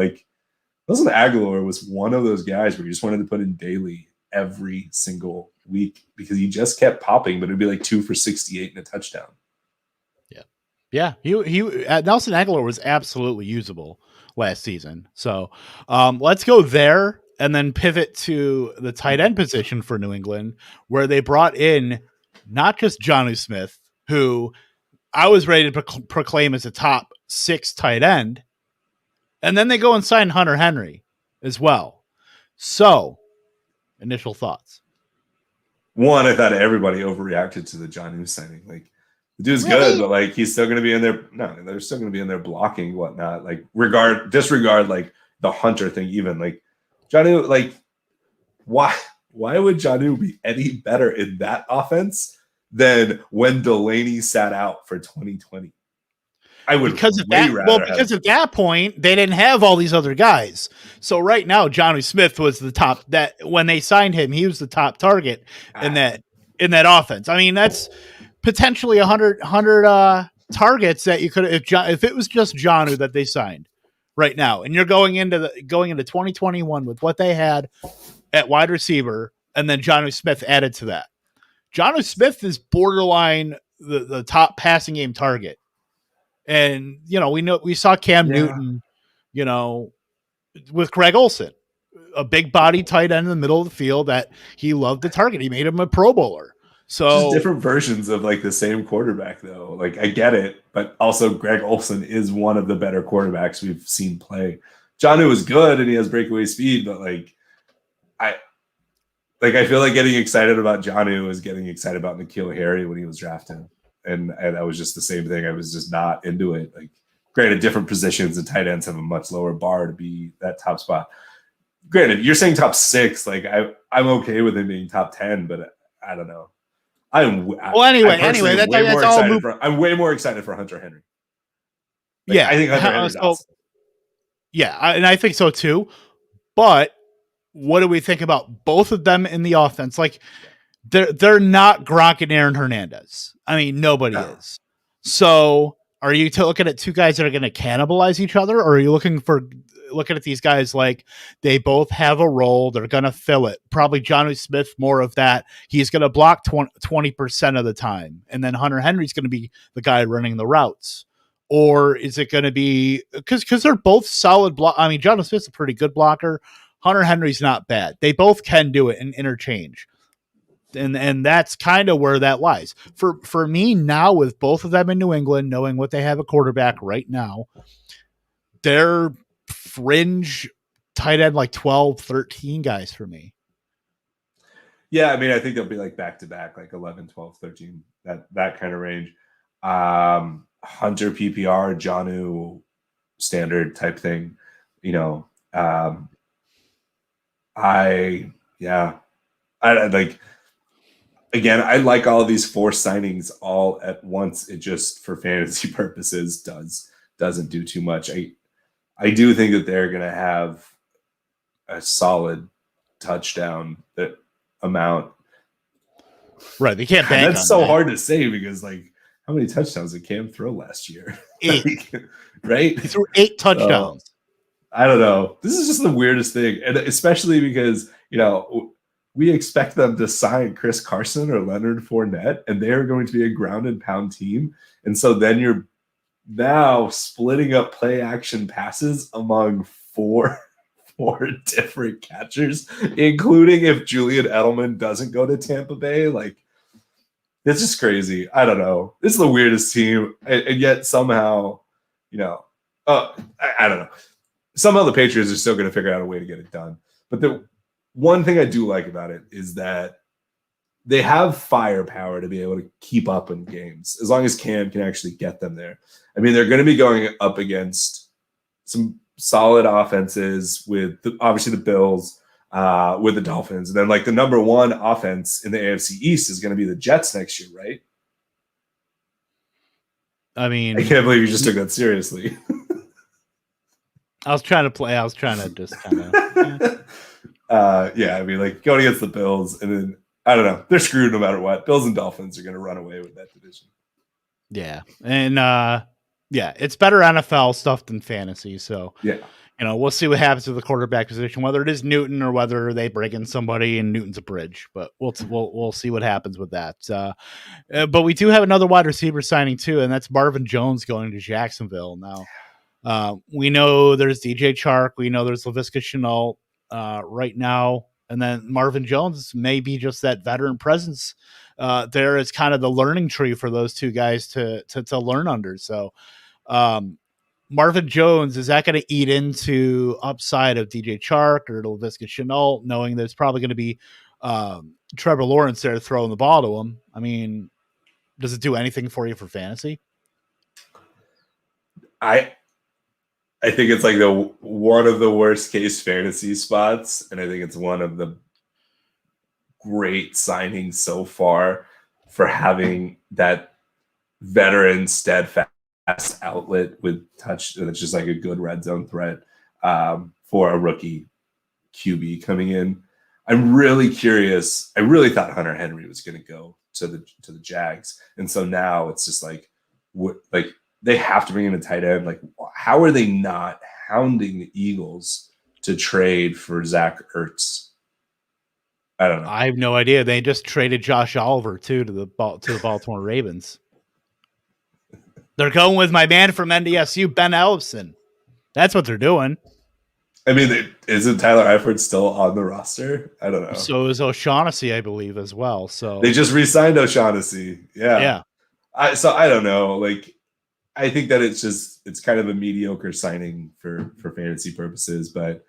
was one of those guys where you just wanted to put in daily every single week because he just kept popping, but it'd be like 2 for 68 and a touchdown. Yeah. He Nelson Aguilar was absolutely usable last season. So let's go there and then pivot to the tight end position for New England, where they brought in not just Jonnu Smith, who I was ready to proclaim as a top 6 tight end, and then they go and sign Hunter Henry as well. So, initial thoughts. One, I thought everybody overreacted to the Jonnu signing. Like, the dude's good, but like he's still going to be in there. No, they're still going to be in there blocking whatnot. Like disregard like the Hunter thing. Even like Jonnu, like why would Jonnu be any better in that offense than when Delaney sat out for 2020? I would because at that point they didn't have all these other guys. So right now, Jonnu Smith was the top. That when they signed him, he was the top target in that offense. I mean, that's potentially 100 targets that you could if it was just Jonnu that they signed right now, and you're going into 2021 with what they had at wide receiver, and then Jonnu Smith added to that. Jonnu Smith is borderline the top passing game target, and we saw Cam Newton, with Greg Olsen, a big body tight end in the middle of the field that he loved to target. He made him a Pro Bowler. So just different versions of like the same quarterback, though. Like, I get it, but also Greg Olsen is one of the better quarterbacks we've seen play. Jonnu is good and he has breakaway speed, but I feel like getting excited about Jonnu is getting excited about N'Keal Harry when he was drafted, and that was just the same thing. I was just not into it. Like, granted, different positions, the tight ends have a much lower bar to be that top spot. granted, you're saying top 6. Like I'm okay with him being top 10, but I don't know. I'm way more excited for Hunter Henry. Like, yeah, I think Hunter Henry's awesome. Yeah, and I think so too. But what do we think about both of them in the offense? Like, they're not Gronk and Aaron Hernandez. I mean, nobody is. So, are you looking at two guys that are going to cannibalize each other, or are you looking at these guys like they both have a role, they're going to fill it? Probably Jonnu Smith, more of that. He's going to block 20% of the time, and then Hunter Henry's going to be the guy running the routes. Or is it going to be because they're both solid block? I mean, Jonnu Smith's a pretty good blocker. Hunter Henry's not bad. They both can do it and interchange. And that's kind of where that lies. For me now, with both of them in New England, knowing what they have a quarterback right now, they're fringe tight end like 12, 13 guys for me. Yeah, I mean, I think they'll be like back-to-back, like 11, 12, 13, that kind of range. Hunter PPR, Jonnu standard type thing, I like, again, I like all of these 4 signings all at once. It just, for fantasy purposes, doesn't do too much. I do think that they're going to have a solid touchdown amount. Right. They can't bank. That's so hard to say because, like, how many touchdowns did Cam throw last year? 8. Right? He threw 8 touchdowns. I don't know. This is just the weirdest thing. And especially because, we expect them to sign Chris Carson or Leonard Fournette, and they're going to be a ground and pound team. And so then you're now splitting up play action passes among four different catchers, including if Julian Edelman doesn't go to Tampa Bay. Like, it's just crazy. I don't know. This is the weirdest team. And yet somehow, I don't know. Somehow the Patriots are still going to figure out a way to get it done. But the one thing I do like about it is that they have firepower to be able to keep up in games as long as Cam can actually get them there. I mean, they're going to be going up against some solid offenses with obviously the Bills, with the Dolphins. And then, like, the number 1 offense in the AFC East is going to be the Jets next year, right? I mean, I can't believe you just took that seriously. I was trying to just kind of. Yeah, I mean, like, going against the Bills, and then, I don't know, they're screwed no matter what. Bills and Dolphins are going to run away with that division. Yeah. And, it's better NFL stuff than fantasy. So, yeah. We'll see what happens with the quarterback position, whether it is Newton or whether they bring in somebody and Newton's a bridge. But we'll see what happens with that. But we do have another wide receiver signing too, and that's Marvin Jones going to Jacksonville. Now, we know there's DJ Chark. We know there's Laviska Shenault right now. And then Marvin Jones may be just that veteran presence there is kind of the learning tree for those two guys to learn under. So, Marvin Jones, is that going to eat into upside of DJ Chark or Laviska Shenault, knowing there's probably going to be Trevor Lawrence there throwing the ball to him? I mean, does it do anything for you for fantasy? I think it's like one of the worst case fantasy spots, and I think it's one of the great signings so far for having that veteran steadfast outlet with touch. That's just like a good red zone threat for a rookie QB coming in. I'm really curious. I really thought Hunter Henry was going to go to the Jags, and so now it's just like they have to bring in a tight end. Like, how are they not hounding the Eagles to trade for Zach Ertz? I don't know. I have no idea. They just traded Josh Oliver too to the Baltimore Ravens. They're going with my man from NDSU, Ben Ellison. That's what they're doing. I mean, isn't Tyler Eifert still on the roster? I don't know. So is O'Shaughnessy, I believe, as well. So they just re-signed O'Shaughnessy. Yeah. I don't know. Like, I think that it's kind of a mediocre signing for fantasy purposes, but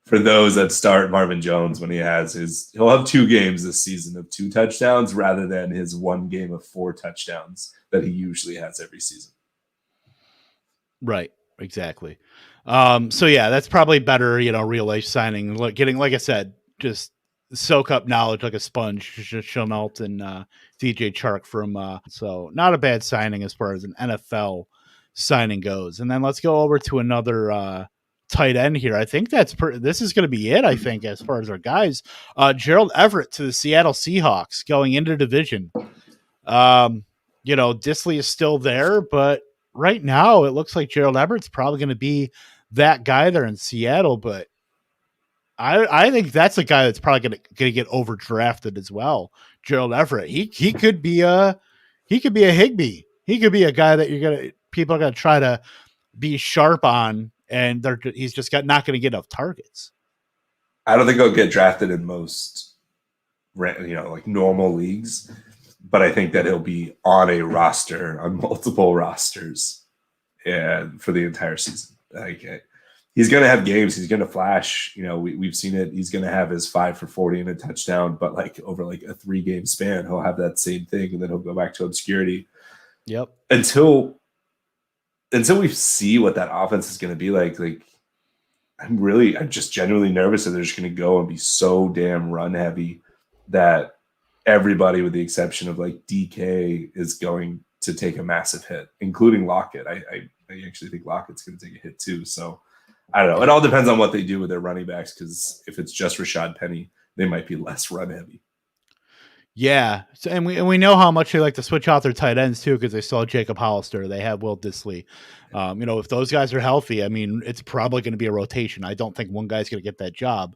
for those that start Marvin Jones when he'll have 2 games this season of 2 touchdowns rather than his 1 game of 4 touchdowns that he usually has every season. Right. Exactly. So yeah, that's probably better, real life signing. Getting, like I said, just soak up knowledge like a sponge. Chenault and DJ Chark from. So not a bad signing as far as an NFL signing goes. And then let's go over to another tight end here. I think this is going to be it. I think as far as our guys, Gerald Everett to the Seattle Seahawks going into the division. Dissly is still there, but right now it looks like Gerald Everett's probably going to be that guy there in Seattle, but I think that's a guy that's probably going to get overdrafted as well. Gerald Everett, he could be a Higbee. He could be a guy that people are going to try to be sharp on, and he's just not going to get enough targets. I don't think he'll get drafted in most, like normal leagues, but I think that he'll be on a roster, on multiple rosters, and for the entire season. He's going to have games. He's going to flash. We've seen it. He's going to have his 5 for 40 and a touchdown, but over a 3-game span, he'll have that same thing, and then he'll go back to obscurity. Yep. Until we see what that offense is going to be like. I'm just genuinely nervous that they're just going to go and be so damn run heavy that everybody, with the exception of DK, is going to take a massive hit, including Lockett. I actually think Lockett's going to take a hit too. So I don't know. It all depends on what they do with their running backs, because if it's just Rashad Penny, they might be less run heavy. Yeah, and we know how much they like to switch out their tight ends too, because they still have Jacob Hollister. They have Will Dissly. If those guys are healthy, it's probably going to be a rotation. I don't think one guy's going to get that job,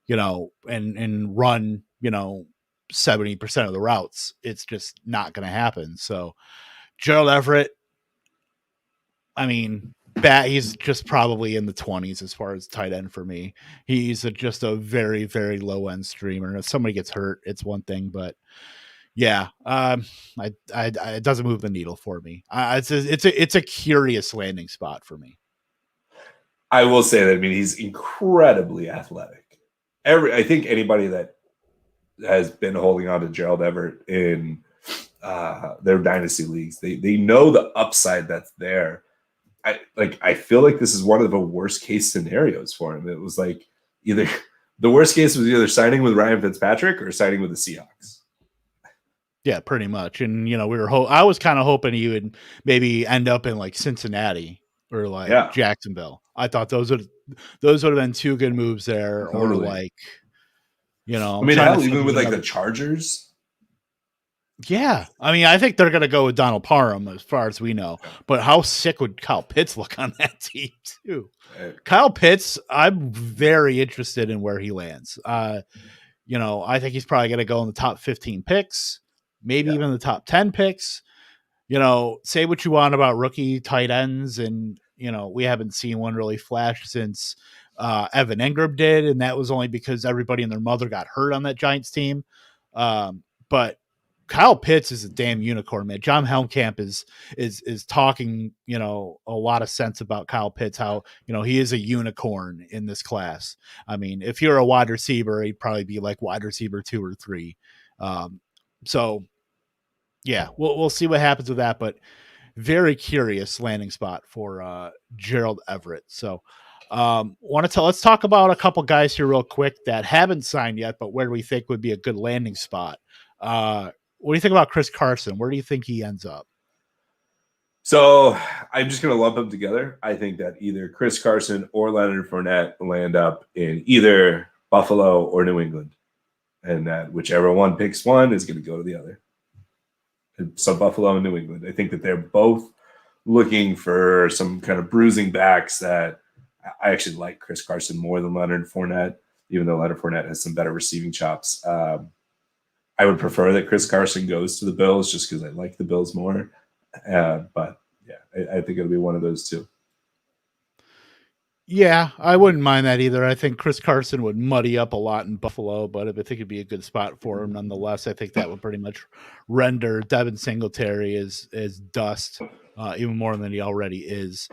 and run 70% of the routes. It's just not going to happen. So Gerald Everett, he's just probably in the 20s as far as tight end for me. He's just a very, very low end streamer. If somebody gets hurt, it's one thing, but yeah, it doesn't move the needle for me. It's a curious landing spot for me. I will say that, he's incredibly athletic. I think anybody that has been holding on to Gerald Everett in their dynasty leagues, they know the upside that's there. I feel like this is one of the worst case scenarios for him. It was either the worst case was either signing with Ryan Fitzpatrick or signing with the Seahawks. Yeah, pretty much. And I was kind of hoping he would maybe end up in Cincinnati or Jacksonville. I thought those would have been two good moves there. Totally. Or even with the Chargers. Yeah, I think they're going to go with Donald Parham as far as we know. But how sick would Kyle Pitts look on that team too? Kyle Pitts, I'm very interested in where he lands. I think he's probably going to go in the top 15 picks, maybe even the top 10 picks. Say what you want about rookie tight ends, and we haven't seen one really flash since Evan Engram did, and that was only because everybody and their mother got hurt on that Giants team. But Kyle Pitts is a damn unicorn, man. John Helmkamp is talking, a lot of sense about Kyle Pitts, how, he is a unicorn in this class. If you're a wide receiver, he'd probably be wide receiver 2 or 3. So yeah, we'll see what happens with that, but very curious landing spot for Gerald Everett. So let's talk about a couple guys here real quick that haven't signed yet, but where we think would be a good landing spot. What do you think about Chris Carson? Where do you think he ends up? So I'm just going to lump them together. I think that either Chris Carson or Leonard Fournette land up in either Buffalo or New England, and that whichever one picks one is going to go to the other. So Buffalo and New England. I think that they're both looking for some kind of bruising backs. That I actually like Chris Carson more than Leonard Fournette, even though Leonard Fournette has some better receiving chops. I would prefer that Chris Carson goes to the Bills just because I like the Bills more. But yeah, I think it'll be one of those two. Yeah, I wouldn't mind that either. I think Chris Carson would muddy up a lot in Buffalo, but I think it'd be a good spot for him nonetheless. I think that would pretty much render Devin Singletary as dust, even more than he already is.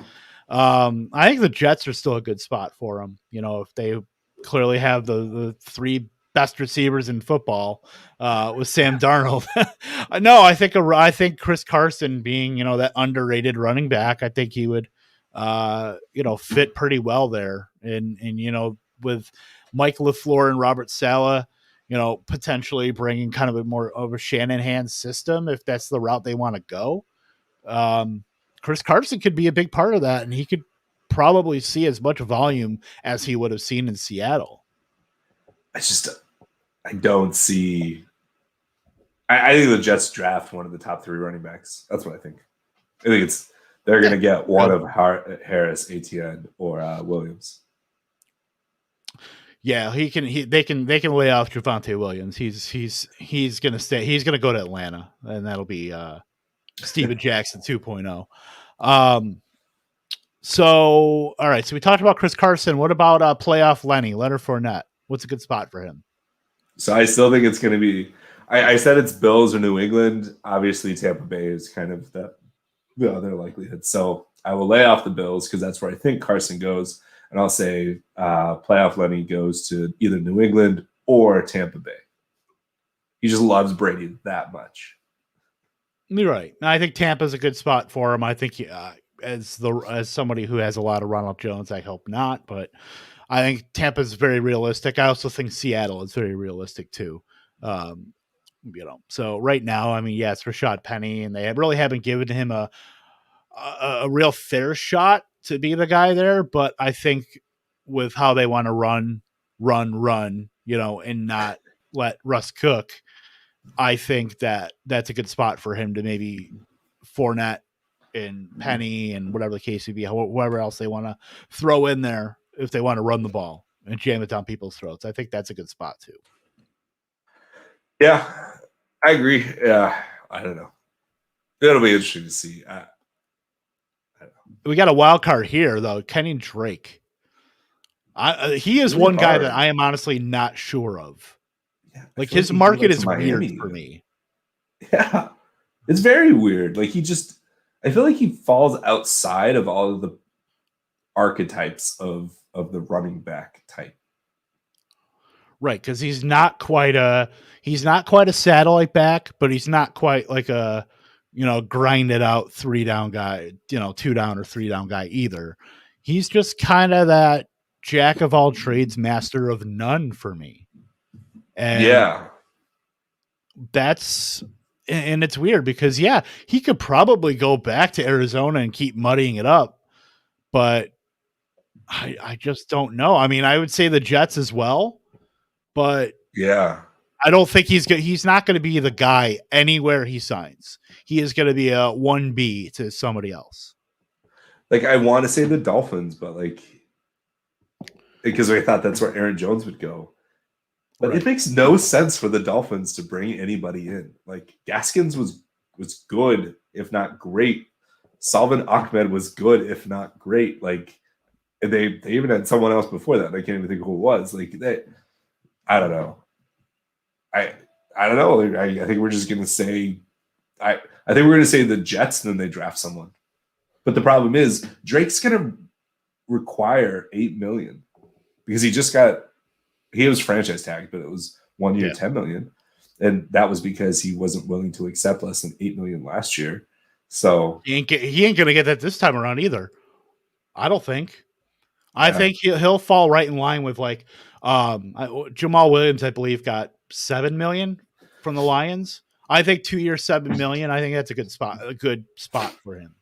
I think the Jets are still a good spot for him. If they clearly have the 3 best receivers in football with Sam Darnold. No, I think Chris Carson being, that underrated running back, I think he would fit pretty well there. And with Mike LaFleur and Robert Saleh, potentially bringing kind of a more of a Shanahan system if that's the route they want to go. Chris Carson could be a big part of that, and he could probably see as much volume as he would have seen in Seattle. I don't see. I think the Jets draft one of the top 3 running backs. That's what I think. I think they're going to get one of Harris, Etienne, or Williams. Yeah, they can lay off Javonte Williams. He's going to stay. He's going to go to Atlanta, and that'll be Steven Jackson 2.0. So all right. So we talked about Chris Carson. What about playoff Leonard Fournette? What's a good spot for him? So I still think it's going to be. I said it's Bills or New England. Obviously, Tampa Bay is kind of the other likelihood. So I will lay off the Bills because that's where I think Carson goes. And I'll say playoff Lenny goes to either New England or Tampa Bay. He just loves Brady that much. You're right. I think Tampa's a good spot for him. I think as somebody who has a lot of Ronald Jones, I hope not. But I think Tampa's very realistic. I also think Seattle is very realistic too. So right now, I mean, it's Rashad Penny, and they really haven't given him a real fair shot to be the guy there. But I think with how they want to run, and not let Russ cook, I think that's a good spot for him to maybe Fournette and Penny and whatever the case may be, whoever else they want to throw in there if they want to run the ball and jam it down people's throats. I think that's a good spot too. Yeah, I agree. Yeah, I don't know. It'll be interesting to see. I don't know. We got a wild card here, though. Kenny Drake. He is really one guy that I am honestly not sure of. Yeah, like his market is weird for me. Yeah, it's very weird. Like I feel like he falls outside of all of the archetypes of the running back type. Right, because he's not quite a satellite back, but he's not quite like a grinded out 3 down guy, 2 down or 3 down guy either. He's just kind of that jack of all trades, master of none for me. And and it's weird because he could probably go back to Arizona and keep muddying it up, but I just don't know. I mean, I would say the Jets as well. But I don't think he's not going to be the guy anywhere he signs. He is going to be a 1B to somebody else. Like I want to say the Dolphins, but because I thought that's where Aaron Jones would go. But It makes no sense for the Dolphins to bring anybody in. Like Gaskins was good, if not great. Salvin Ahmed was good, if not great. Like they even had someone else before that. I can't even think who it was. I don't know. I don't know. I think we're just gonna say I think we're gonna say the Jets, and then they draft someone. But the problem is Drake's gonna require $8 million because he was franchise tagged, but it was 1 year, $10 million, and that was because he wasn't willing to accept less than $8 million last year. So he ain't gonna get that this time around either. I don't think. I think he'll fall right in line with Jamal Williams, I believe, got $7 million from the Lions. I think 2 years, $7 million. I think that's a good spot for him.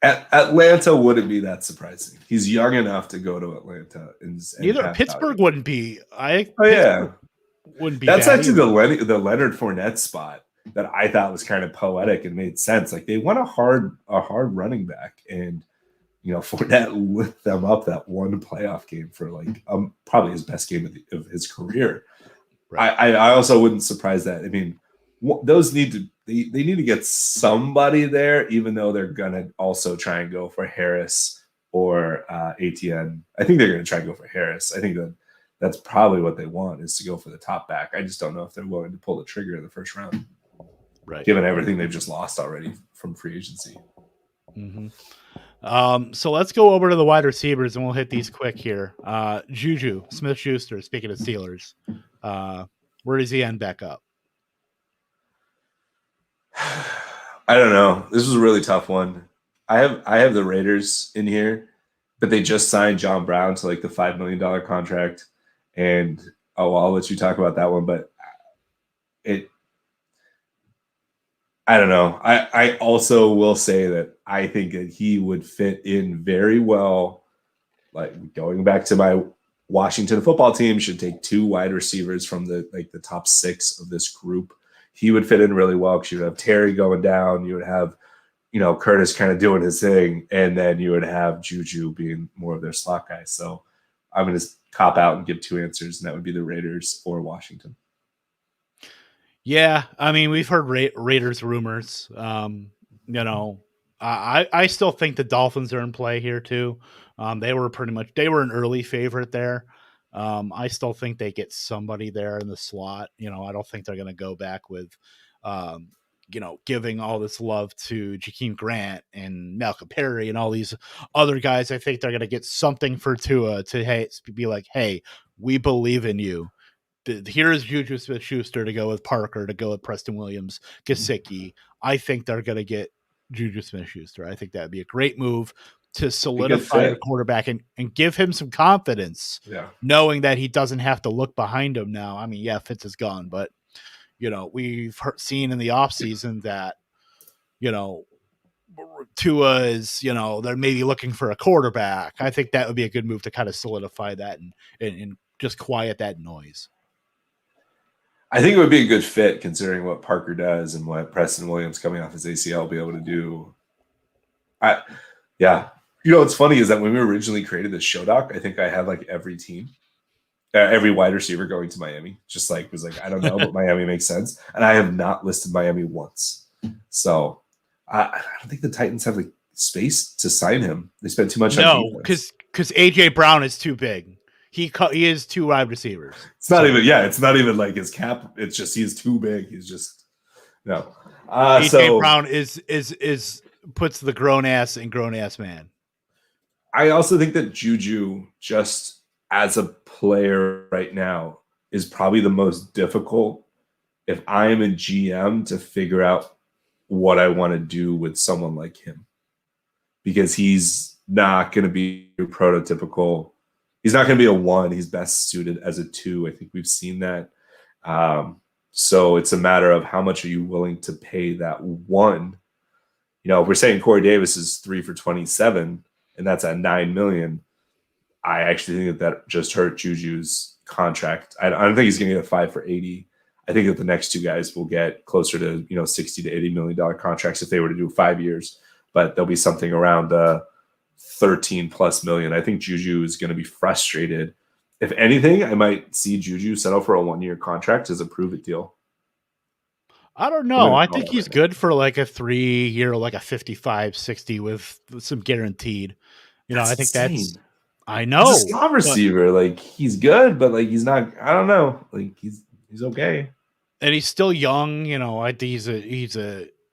Atlanta wouldn't be that surprising. He's young enough to go to Atlanta. Neither Pittsburgh wouldn't be. Wouldn't be. That's actually the Leonard Fournette spot that I thought was kind of poetic and made sense. Like they want a hard running back, and Fournette lit them up that one playoff game for probably his best game of his career. Right. I also wouldn't surprise that. I mean, those they need to get somebody there, even though they're gonna also try and go for Harris or Etienne. I think they're gonna try and go for Harris. I think that's probably what they want, is to go for the top back. I just don't know if they're willing to pull the trigger in the first round, right? Given everything they've just lost already from free agency. Mm-hmm. So let's go over to the wide receivers and we'll hit these quick here. Juju Smith-Schuster, speaking of Steelers, where does he end back up? I don't know. This was a really tough one. I have the Raiders in here, but they just signed John Brown to like the $5 million contract. And I'll let you talk about that one, but I don't know. I also will say that I think that he would fit in very well. Like going back to my Washington football team, should take 2 wide receivers from the top 6 of this group. He would fit in really well because you would have Terry going down, you would have Curtis kind of doing his thing, and then you would have Juju being more of their slot guy. So I'm going to cop out and give 2 answers, and that would be the Raiders or Washington. Yeah, I mean, we've heard Raiders rumors. I still think the Dolphins are in play here too. They were an early favorite there. I still think they get somebody there in the slot. I don't think they're going to go back with, giving all this love to Jakeem Grant and Malcolm Perry and all these other guys. I think they're going to get something for Tua to be like, hey, we believe in you. Here is Juju Smith-Schuster to go with Parker, to go with Preston Williams, Gesicki. I think they're going to get Juju Smith-Schuster. I think that would be a great move to solidify the quarterback and give him some confidence, knowing that he doesn't have to look behind him now. I mean, yeah, Fitz is gone, but, we've seen in the offseason that, Tua is, they're maybe looking for a quarterback. I think that would be a good move to kind of solidify that and just quiet that noise. I think it would be a good fit considering what Parker does and what Preston Williams coming off his ACL will be able to do. What's funny is that when we originally created this show doc, I think I had like every team, every wide receiver going to Miami. Just was like, I don't know, but Miami makes sense. And I have not listed Miami once. So I don't think the Titans have space to sign him. They spent too much on defense. because AJ Brown is too big. He is 2 wide receivers. It's not even like his cap. It's just he's too big. He's just no. AJ Brown is puts the grown ass in grown ass man. I also think that Juju, just as a player right now, is probably the most difficult if I am a GM to figure out what I want to do with someone like him, because he's not going to be prototypical. He's not going to be a 1. He's best suited as a 2. I think we've seen that. So it's a matter of how much are you willing to pay that 1. If we're saying Corey Davis is 3 for 27, and that's at $9 million. I actually think that just hurt Juju's contract. I don't think he's going to get a 5 for 80. I think that the next 2 guys will get closer to 60 to $80 million contracts if they were to do 5 years, but there'll be something around 13 plus million. I think Juju is going to be frustrated. If anything, I might see Juju settle for a 1-year contract as a prove-it deal. I don't know. I think he's good for like a 3-year, like a 55, 60 with some guaranteed. I think insane. I know. He's a slot receiver. He's good, but he's not. I don't know. He's okay. And he's still young. I think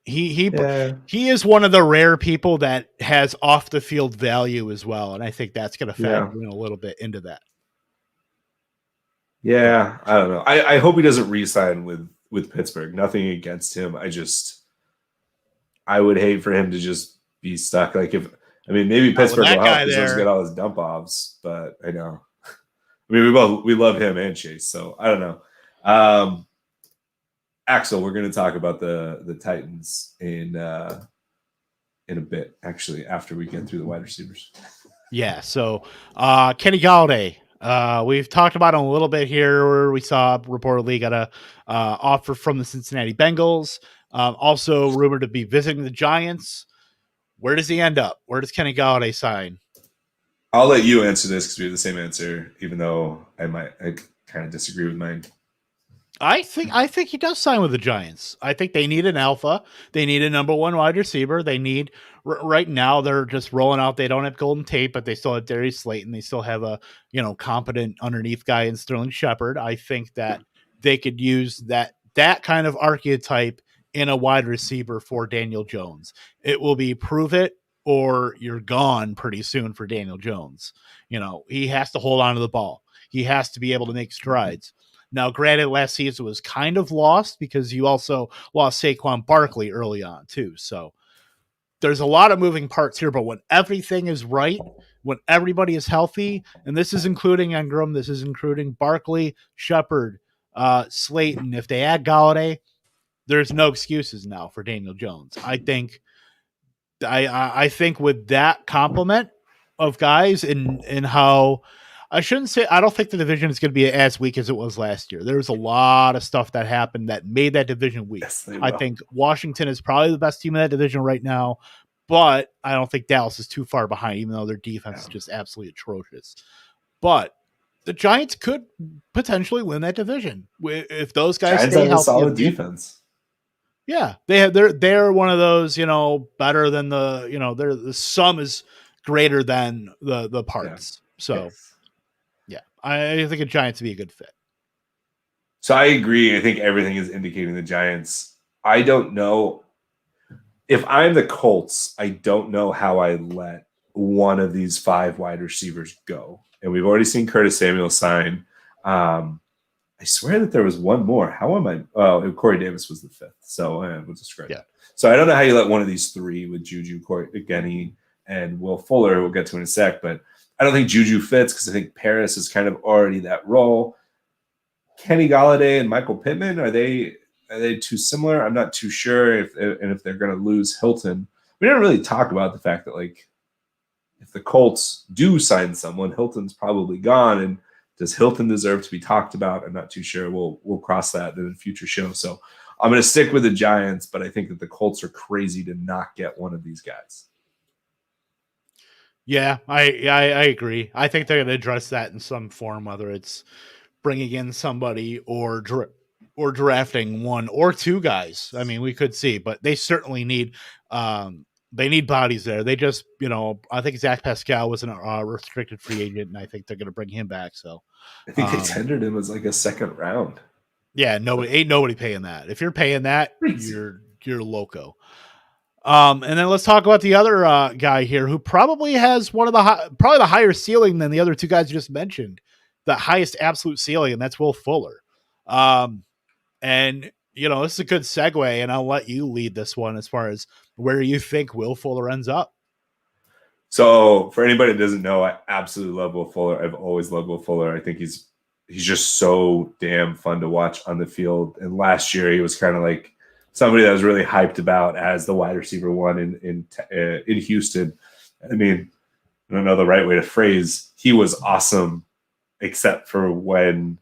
he is one of the rare people that has off the field value as well, and I think that's going to factor in a little bit into that. Yeah, I don't know. I hope he doesn't re-sign with Pittsburgh. Nothing against him. I would hate for him to just be stuck. Maybe Pittsburgh will help because he'll get all his dump offs, but I know. We love him and Chase, so I don't know. Axel, we're going to talk about the Titans in a bit, actually, after we get through the wide receivers. Yeah, so Kenny Golladay, we've talked about him a little bit here, where we saw reportedly got a offer from the Cincinnati Bengals. Also rumored to be visiting the Giants. Where does he end up? Where does Kenny Golladay sign? I'll let you answer this because we have the same answer, even though I kind of disagree with mine. I think he does sign with the Giants. I think they need an alpha. They need a number 1 wide receiver. They need right now. They're just rolling out. They don't have Golden Tate, but they still have Darius Slayton. They still have a competent underneath guy in Sterling Shepard. I think that they could use that kind of archetype in a wide receiver for Daniel Jones. It will be prove it or you're gone pretty soon for Daniel Jones. He has to hold on to the ball. He has to be able to make strides. Now, granted, last season was kind of lost because you also lost Saquon Barkley early on too. So there's a lot of moving parts here, but when everything is right, when everybody is healthy, and this is including Ingram, this is including Barkley, Shepard, Slayton. If they add Galladay, there's no excuses now for Daniel Jones. I think with that complement of guys and how I don't think the division is going to be as weak as it was last year. There was a lot of stuff that happened that made that division weak. Yes, I think Washington is probably the best team in that division right now, but I don't think Dallas is too far behind, even though their defense is just absolutely atrocious. But the Giants could potentially win that division if those guys Giants stay have healthy. a solid defense. Yeah, they're one of those, better than the sum is greater than the parts. Yeah. So yeah, I think a Giants would be a good fit. So I agree. I think everything is indicating the Giants. I don't know if I'm the Colts. I don't know how I let one of these 5 wide receivers go. And we've already seen Curtis Samuel sign. I swear that there was one more. How am I? Oh, Corey Davis was the 5th. So we'll discredit that. So I don't know how you let one of these 3 with Juju, Genny, and Will Fuller, we'll get to in a sec, but I don't think Juju fits because I think Paris is kind of already that role. Kenny Galladay and Michael Pittman, are they too similar? I'm not too sure if they're going to lose Hilton. We didn't really talk about the fact that, like, if the Colts do sign someone, Hilton's probably gone, and does Hilton deserve to be talked about? I'm not too sure. We'll cross that in a future show. So I'm going to stick with the Giants, but I think that the Colts are crazy to not get one of these guys. Yeah, I agree. I think they're going to address that in some form, whether it's bringing in somebody or drafting 1 or 2 guys. I mean, we could see, but they certainly need bodies there. They just, I think Zach Pascal was a restricted free agent, and I think they're going to bring him back. So I think they tendered him as like a 2nd round. Yeah, ain't nobody paying that. If you're paying that, you're loco. And then let's talk about the other guy here who probably has probably the higher ceiling than the other 2 guys you just mentioned, the highest absolute ceiling, and that's Will Fuller. And this is a good segue, and I'll let you lead this one as far as where you think Will Fuller ends up. So for anybody that doesn't know, I absolutely love Will Fuller. I've always loved Will Fuller. I think he's just so damn fun to watch on the field. And last year he was kind of like somebody that was really hyped about as the wide receiver 1 in Houston. I mean, I don't know the right way to phrase. He was awesome, except for when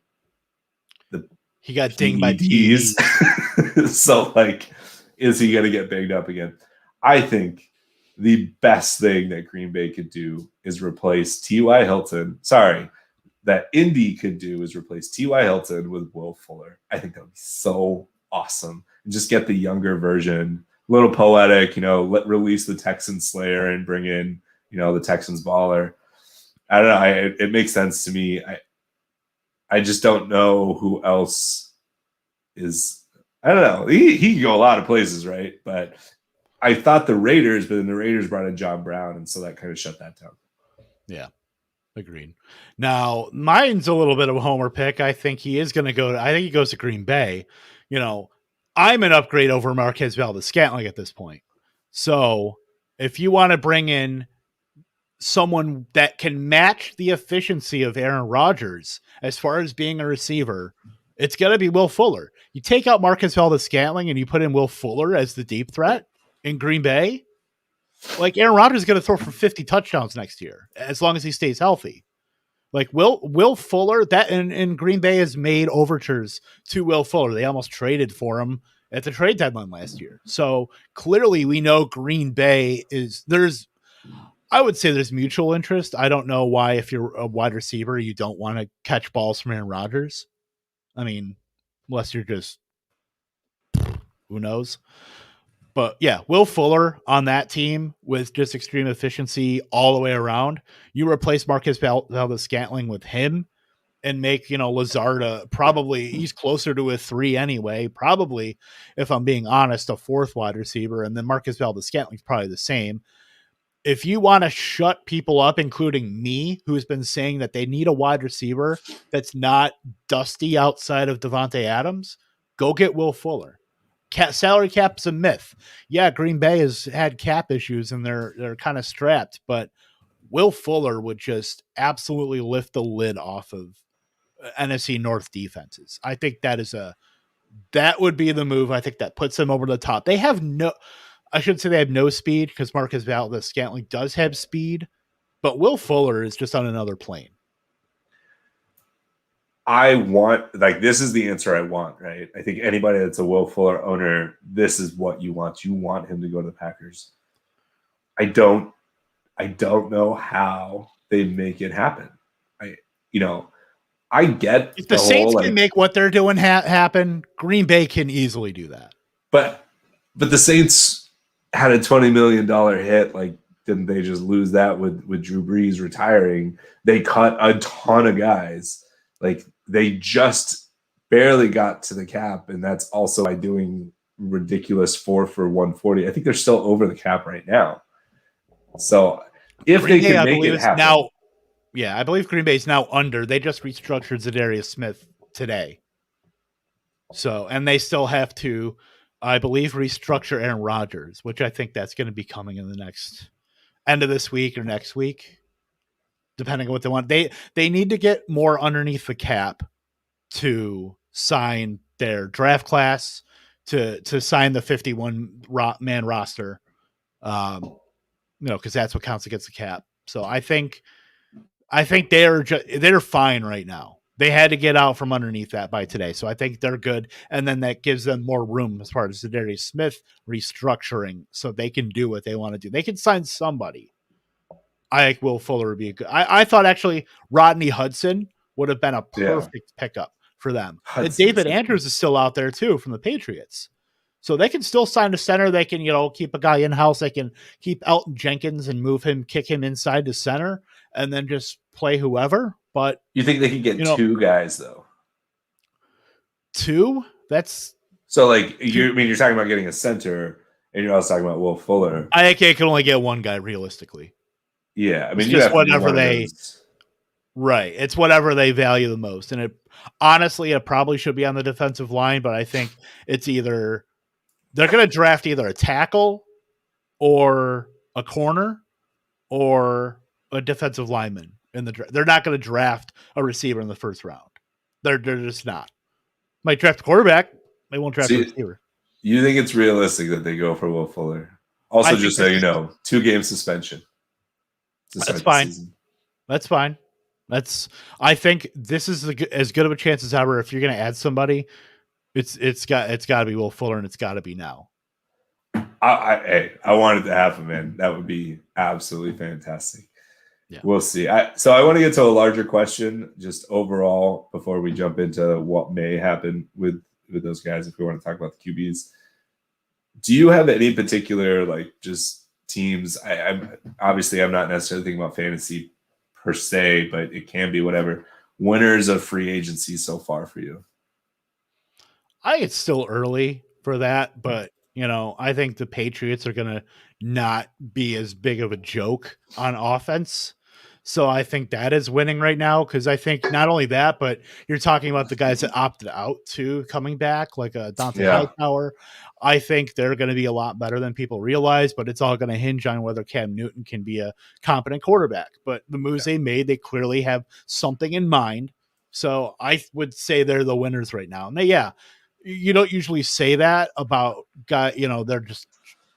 he got dinged by D's. So, like, is he going to get banged up again? I think the best thing that Green Bay could do is replace T.Y. Hilton. Sorry, that Indy could do is replace T.Y. Hilton with Will Fuller. I think that would be so awesome. And just get the younger version, a little poetic, release the Texans Slayer and bring in, the Texans baller. I don't know. It makes sense to me. I just don't know who else is. I don't know. He can go a lot of places, right? But I thought the Raiders, but then the Raiders brought in John Brown, and so that kind of shut that down. Yeah, agreed. Now, mine's a little bit of a homer pick. I think he is going to go. I think he goes to Green Bay. I'm an upgrade over Marquez Valdes-Scantling at this point. So if you want to bring in someone that can match the efficiency of Aaron Rodgers as far as being a receiver, it's going to be Will Fuller. You take out Marquez Valdes-Scantling and you put in Will Fuller as the deep threat in Green Bay. Like, Aaron Rodgers is going to throw for 50 touchdowns next year, as long as he stays healthy. Like, Will Fuller, that in Green Bay has made overtures to Will Fuller. They almost traded for him at the trade deadline last year. So clearly we know Green Bay I would say there's mutual interest. I don't know why, if you're a wide receiver, you don't want to catch balls from Aaron Rodgers. I mean, unless you're just, who knows? But yeah, Will Fuller on that team with just extreme efficiency all the way around. You replace Marquez Valdes-Scantling with him and make, Lazard probably, he's closer to a 3 anyway. Probably, if I'm being honest, a 4th wide receiver. And then Marquez Valdes-Scantling is probably the same. If you want to shut people up, including me, who's been saying that they need a wide receiver that's not dusty outside of Devontae Adams, go get Will Fuller. salary cap is a myth. Yeah, Green Bay has had cap issues and they're kind of strapped, but Will Fuller would just absolutely lift the lid off of NFC North defenses. I think that would be the move. I think that puts them over the top. They have I shouldn't say they have no speed because Marcus Valdes-Scantling does have speed, but Will Fuller is just on another plane. I want, like, this is the answer I want, right? I think anybody that's a Will Fuller owner, this is what you want. You want him to go to the Packers. I don't know how they make it happen. I get if the Saints can make what they're doing happen. Green Bay can easily do that. But the Saints had a $20 million hit. Like, didn't they just lose that with Drew Brees retiring? They cut a ton of guys. Like, they just barely got to the cap, and that's also by doing ridiculous 4 for $140. I think they're still over the cap right now. So if Green they can make it happen now. Yeah, I believe Green Bay is now under. They just restructured Zadarius Smith today. So, and they still have to, I believe, restructure Aaron Rodgers, which I think that's going to be coming in the next end of this week or next week, depending on what they want. They need to get more underneath the cap to sign their draft class, to sign the 51-man roster, because that's what counts against the cap. So I think they're fine right now. They had to get out from underneath that by today. So I think they're good. And then that gives them more room as far as Zadarius Smith restructuring so they can do what they want to do. They can sign somebody. I think Will Fuller would be a good. I thought actually Rodney Hudson would have been a perfect pickup for them. And David Andrews is still out there too from the Patriots. So they can still sign a center. They can, keep a guy in-house. They can keep Elton Jenkins and kick him inside to center and then just play whoever. But you think they could get 2 guys though? 2? That's so like you're talking about getting a center and you're also talking about Will Fuller. I think they can only get 1 guy realistically. Yeah. I mean, it's just whatever right. It's whatever they value the most. And it probably should be on the defensive line, but I think it's either they're going to draft either a tackle or a corner or a defensive lineman in the draft. They're not going to draft a receiver in the first round. They're just not. Might draft a quarterback. They won't draft a receiver. You think it's realistic that they go for Will Fuller? Also, just so you know, 2-game suspension. That's fine. That's fine. I think this is as good of a chance as ever. If you're going to add somebody, it's got to be Will Fuller, and it's got to be now. I wanted to happen, man. That would be absolutely fantastic. Yeah. We'll see. So I want to get to a larger question, just overall, before we jump into what may happen with those guys. If we want to talk about the QBs, do you have any particular just teams? I'm not necessarily thinking about fantasy per se, but it can be whatever. Winners of free agency so far for you? I think it's still early for that, but I think the Patriots are going to not be as big of a joke on offense. So I think that is winning right now, because I think not only that, but you're talking about the guys that opted out too coming back, like Dante Hightower. I think they're going to be a lot better than people realize, but it's all going to hinge on whether Cam Newton can be a competent quarterback. But the moves they made, they clearly have something in mind. So I would say they're the winners right now. And you don't usually say that about guys, they're just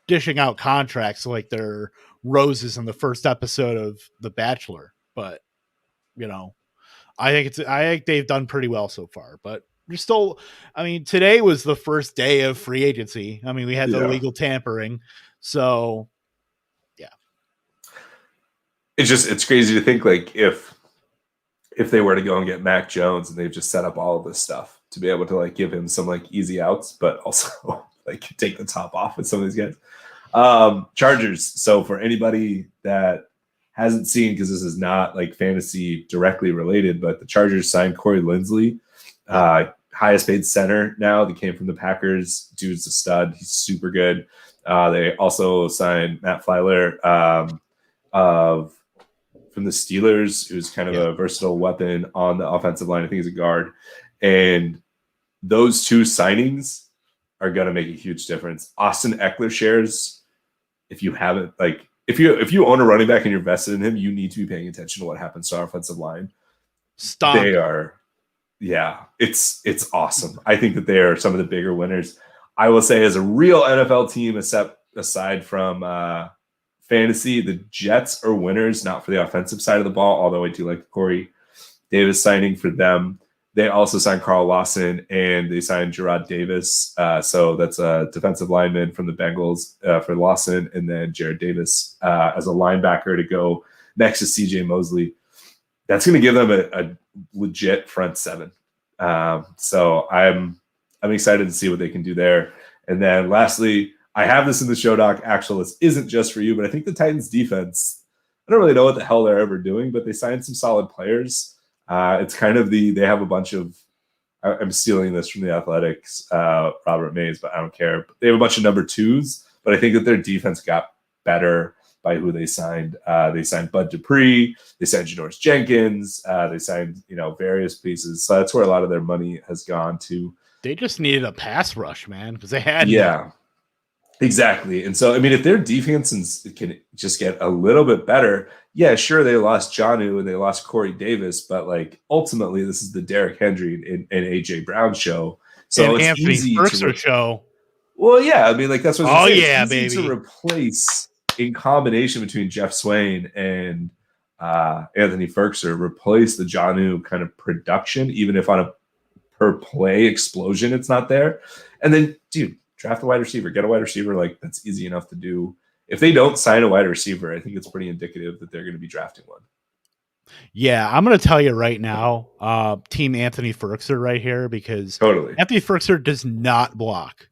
dishing out contracts like they're roses in the first episode of The Bachelor. But, I think they've done pretty well so far, but you're still, today was the first day of free agency. We had the illegal tampering. So yeah. It's crazy to think if they were to go and get Mac Jones and they've just set up all of this stuff to be able to give him some easy outs, but also take the top off with some of these guys. Chargers. So for anybody that hasn't seen, because this is not fantasy directly related, but the Chargers signed Corey Linsley, highest paid center now. They came from the Packers. Dude's a stud. He's super good. They also signed Matt Feiler from the Steelers, who's kind of a versatile weapon on the offensive line. I think he's a guard. And those 2 signings are going to make a huge difference. Austin Eckler shares, if you haven't, like, if you own a running back and you're vested in him, you need to be paying attention to what happens to our offensive line. They are, it's awesome. I think that they are some of the bigger winners. I will say, as a real NFL team, aside from fantasy, the Jets are winners, not for the offensive side of the ball, although I do like Corey Davis signing for them. They also signed Carl Lawson, and they signed Gerard Davis. So that's a defensive lineman from the Bengals for Lawson, and then Jared Davis as a linebacker to go next to CJ Mosley. That's going to give them a legit front seven. So I'm excited to see what they can do there. And then lastly, I have this in the show doc. Actually, this isn't just for you, but I think the Titans defense, I don't really know what the hell they're ever doing, but they signed some solid players. It's kind of they have a bunch of, I'm stealing this from the Athletics, Robert Mays, but I don't care. They have a bunch of number twos, but I think that their defense got better by who they signed. They signed Bud Dupree, they signed Janoris Jenkins, they signed, various pieces. So that's where a lot of their money has gone to. They just needed a pass rush, man, because they had exactly. And so, I mean, if their defense can just get a little bit better, sure, they lost Jonnu and they lost Corey Davis, but like ultimately, this is the Derrick Henry and AJ Brown show. So and it's Anthony easy Firkser show. Well, yeah, I mean, like that's what I'm saying. it's easy baby. To replace in combination between Jeff Swain and Anthony Firkser, replace the Jonnu kind of production, even if on a per play explosion it's not there. And then, dude, draft a wide receiver, get a wide receiver. Like that's easy enough to do. If they don't sign a wide receiver, I think it's pretty indicative that they're going to be drafting one. Yeah, I'm going to tell you right now, Team Anthony Firkser right here, because totally Anthony Firkser does not block.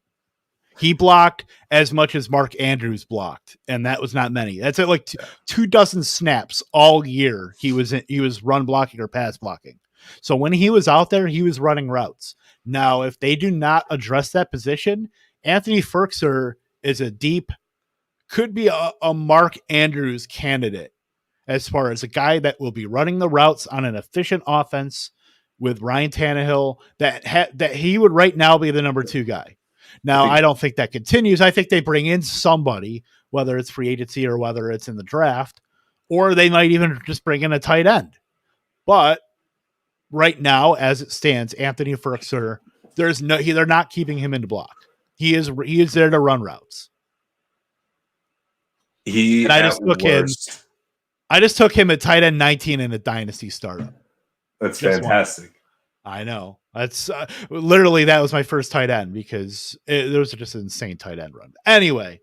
He blocked as much as Mark Andrews blocked, and that was not many. That's at like 24 snaps all year. He was run blocking or pass blocking. So when he was out there, he was running routes. Now, if they do not address that position, Anthony Firkser is could be a Mark Andrews candidate as far as a guy that will be running the routes on an efficient offense with Ryan Tannehill, that he would right now be the number 2 guy. Now, I don't think that continues. I think they bring in somebody, whether it's free agency or whether it's in the draft, or they might even just bring in a tight end. But right now, as it stands, Anthony Firkser, they're not keeping him in to block. He is there to run routes. I just took him at tight end 19 in a dynasty startup. That's fantastic. I know. That's literally that was my first tight end because there was just an insane tight end run. Anyway,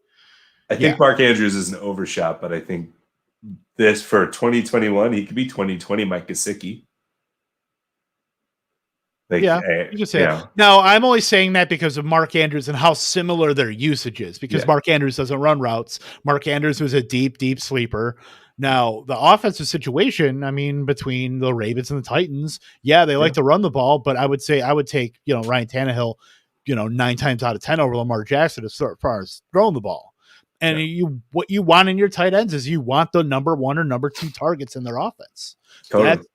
I think Mark Andrews is an overshot, but I think this for 2021, he could be 2020 Mike Gesicki. You can say it. Now, I'm only saying that because of Mark Andrews and how similar their usage is, because Mark Andrews doesn't run routes. Mark Andrews was a deep sleeper. Now, the offensive situation, I mean, between the Ravens and the Titans, they like to run the ball, but I would say I would take, Ryan Tannehill, 9 times out of 10 over Lamar Jackson as far as throwing the ball. And what you want in your tight ends is you want the number 1 or number 2 targets in their offense. Totally. That's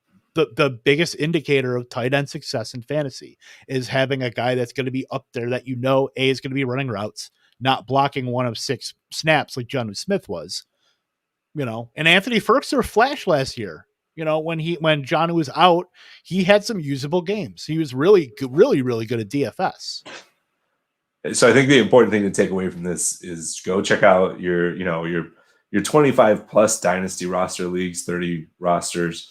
the biggest indicator of tight end success in fantasy is having a guy that's going to be up there that A is going to be running routes, not blocking 1 of 6 snaps like Jonnu Smith was. And Anthony Firkser flashed last year. When Jonnu was out, he had some usable games. He was really good at DFS. So I think the important thing to take away from this is go check out your 25 plus dynasty roster leagues, 30 rosters.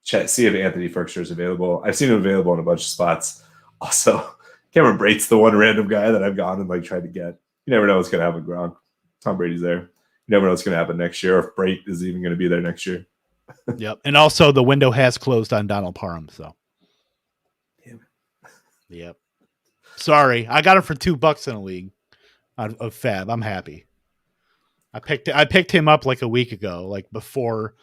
See if Anthony Firkser is available. I've seen him available in a bunch of spots. Also, Cameron Brate's the one random guy that I've gone and tried to get. You never know what's going to happen, Gronk. Tom Brady's there. You never know what's going to happen next year, or if Brate is even going to be there next year. Yep. And also the window has closed on Donald Parham. So, yep. Sorry. I got him for $2 in a league of Fab. I'm happy. I picked him up like a week ago, like before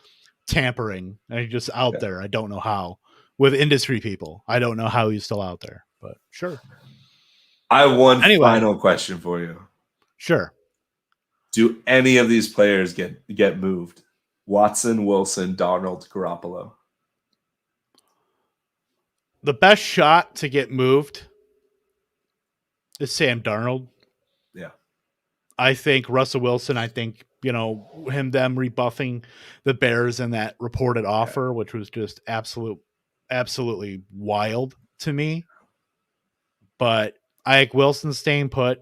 tampering. And he's just out there. I don't know how with industry people. I don't know how he's still out there, but sure. I have one final question for you. Sure. Do any of these players get moved? Watson, Wilson, Darnold, Garoppolo. The best shot to get moved is Sam Darnold. Yeah. I think Russell Wilson, them rebuffing the Bears and that reported offer, which was just absolutely wild to me. But I think Wilson's staying put.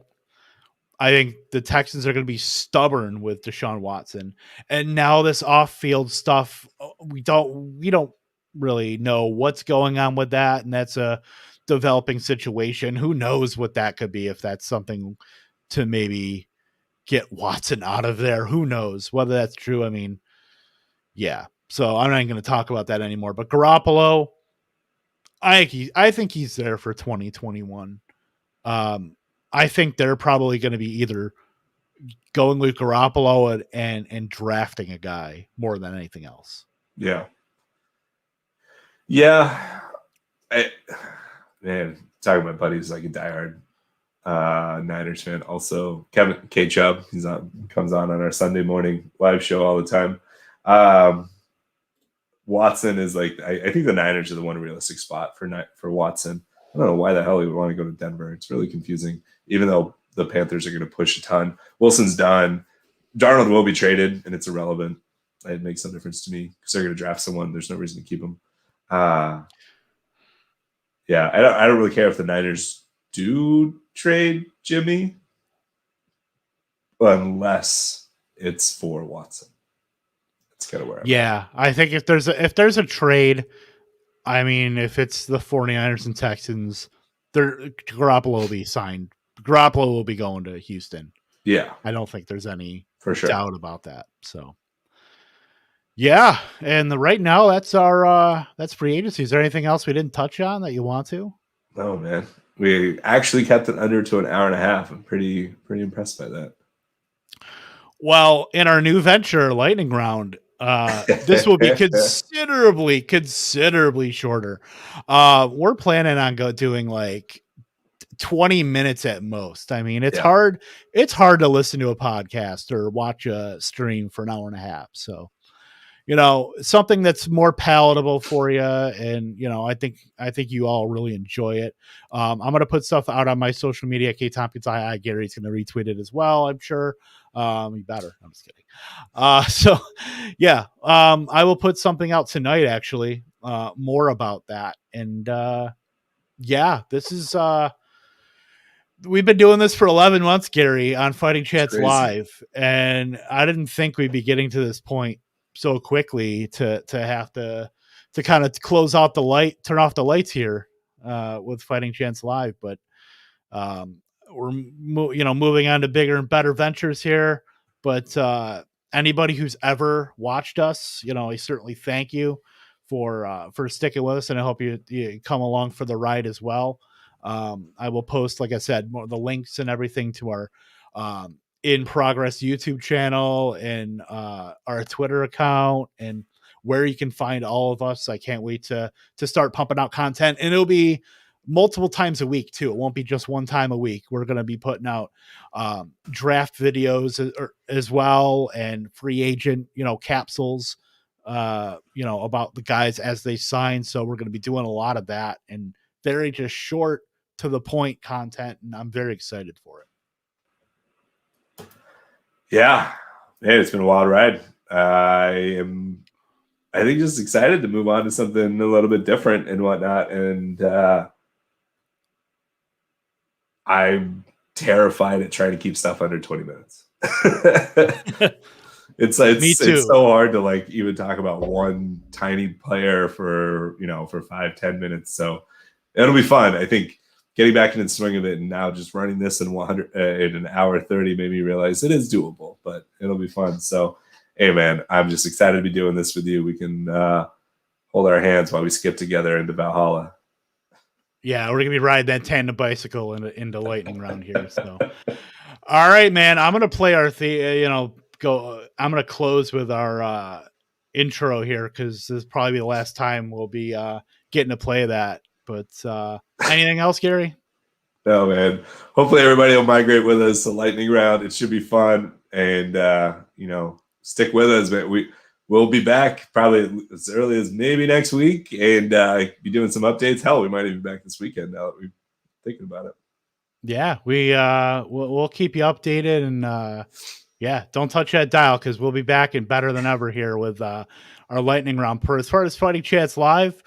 I think the Texans are going to be stubborn with Deshaun Watson. And now this off-field stuff, we don't really know what's going on with that, and that's a developing situation. Who knows what that could be, if that's something to maybe get Watson out of there. Who knows whether that's true? I mean, yeah. So I'm not going to talk about that anymore. But Garoppolo, I think he's there for 2021. I think they're probably going to be either going with Garoppolo and drafting a guy more than anything else. Yeah. Yeah. Man, talking to my buddies like a diehard Niners fan. Also, Kevin K. Chubb, comes on our Sunday morning live show all the time. Watson is like, I think the Niners are the one realistic spot for Watson. I don't know why the hell he would want to go to Denver. It's really confusing, even though the Panthers are going to push a ton. Wilson's done. Darnold will be traded, and it's irrelevant. It makes no difference to me because they're going to draft someone. There's no reason to keep him. Yeah, I don't really care if the Niners do trade Jimmy, unless it's for Watson. That's kind of where I'm at. I think if there's a trade, I mean, if it's the 49ers and Texans, Garoppolo will be signed. Garoppolo will be going to Houston. Yeah. I don't think there's any for sure doubt about that. So yeah, and right now that's our that's free agency. Is there anything else we didn't touch on that you want to? No, man. We actually kept it under to an hour and a half. I'm pretty impressed by that. Well, in our new venture, Lightning Round, this will be considerably shorter. We're planning on doing like 20 minutes at most. I mean, it's hard to listen to a podcast or watch a stream for an hour and a half. So, something that's more palatable for you. And, I think you all really enjoy it. I'm going to put stuff out on my social media. K Tompkins II. Gary's going to retweet it as well, I'm sure. You better. I'm just kidding. So yeah, I will put something out tonight, actually, more about that. And yeah, this is, we've been doing this for 11 months, Gary, on Fighting Chance Live. And I didn't think we'd be getting to this point so quickly to have to kind of turn off the lights here with Fighting Chance Live. But we're moving on to bigger and better ventures here. But anybody who's ever watched us, I certainly thank you for sticking with us, and I hope you come along for the ride as well. I will post, like I said, the links and everything to our In Progress YouTube channel and our Twitter account and where you can find all of us. I can't wait to start pumping out content, and it'll be multiple times a week too. It won't be just one time a week. We're going to be putting out draft videos as well, and free agent, capsules, about the guys as they sign. So we're going to be doing a lot of that, and very just short to the point content. And I'm very excited for it. Yeah, man, it's been a wild ride. I think just excited to move on to something a little bit different and whatnot. And I'm terrified at trying to keep stuff under 20 minutes. It's so hard to like even talk about one tiny player for 5-10 minutes. So it'll be fun. I think getting back into the swing of it, and now just running this in an hour 30 made me realize it is doable, but it'll be fun. So, hey man, I'm just excited to be doing this with you. We can hold our hands while we skip together into Valhalla. Yeah, we're gonna be riding that tandem bicycle into Lightning Round here. So, all right, man, I'm gonna play our I'm gonna close with our intro here, because this is probably the last time we'll be getting to play that. But anything else, Gary? No, man. Hopefully everybody will migrate with us to Lightning Round. It should be fun, and stick with us, man. We'll be back probably as early as maybe next week, and be doing some updates. Hell, we might even be back this weekend now that we're thinking about it. Yeah, we'll keep you updated, and yeah, don't touch that dial because we'll be back and better than ever here with our lightning round. As far as Fighting Chance Live,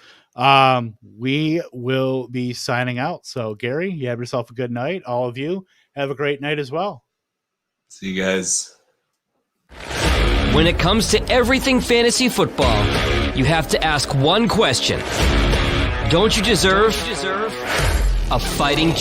we will be signing out. So Gary, you have yourself a good night. All of you have a great night as well. See you guys. When it comes to everything fantasy football, you have to ask one question. Don't you deserve a fighting chance?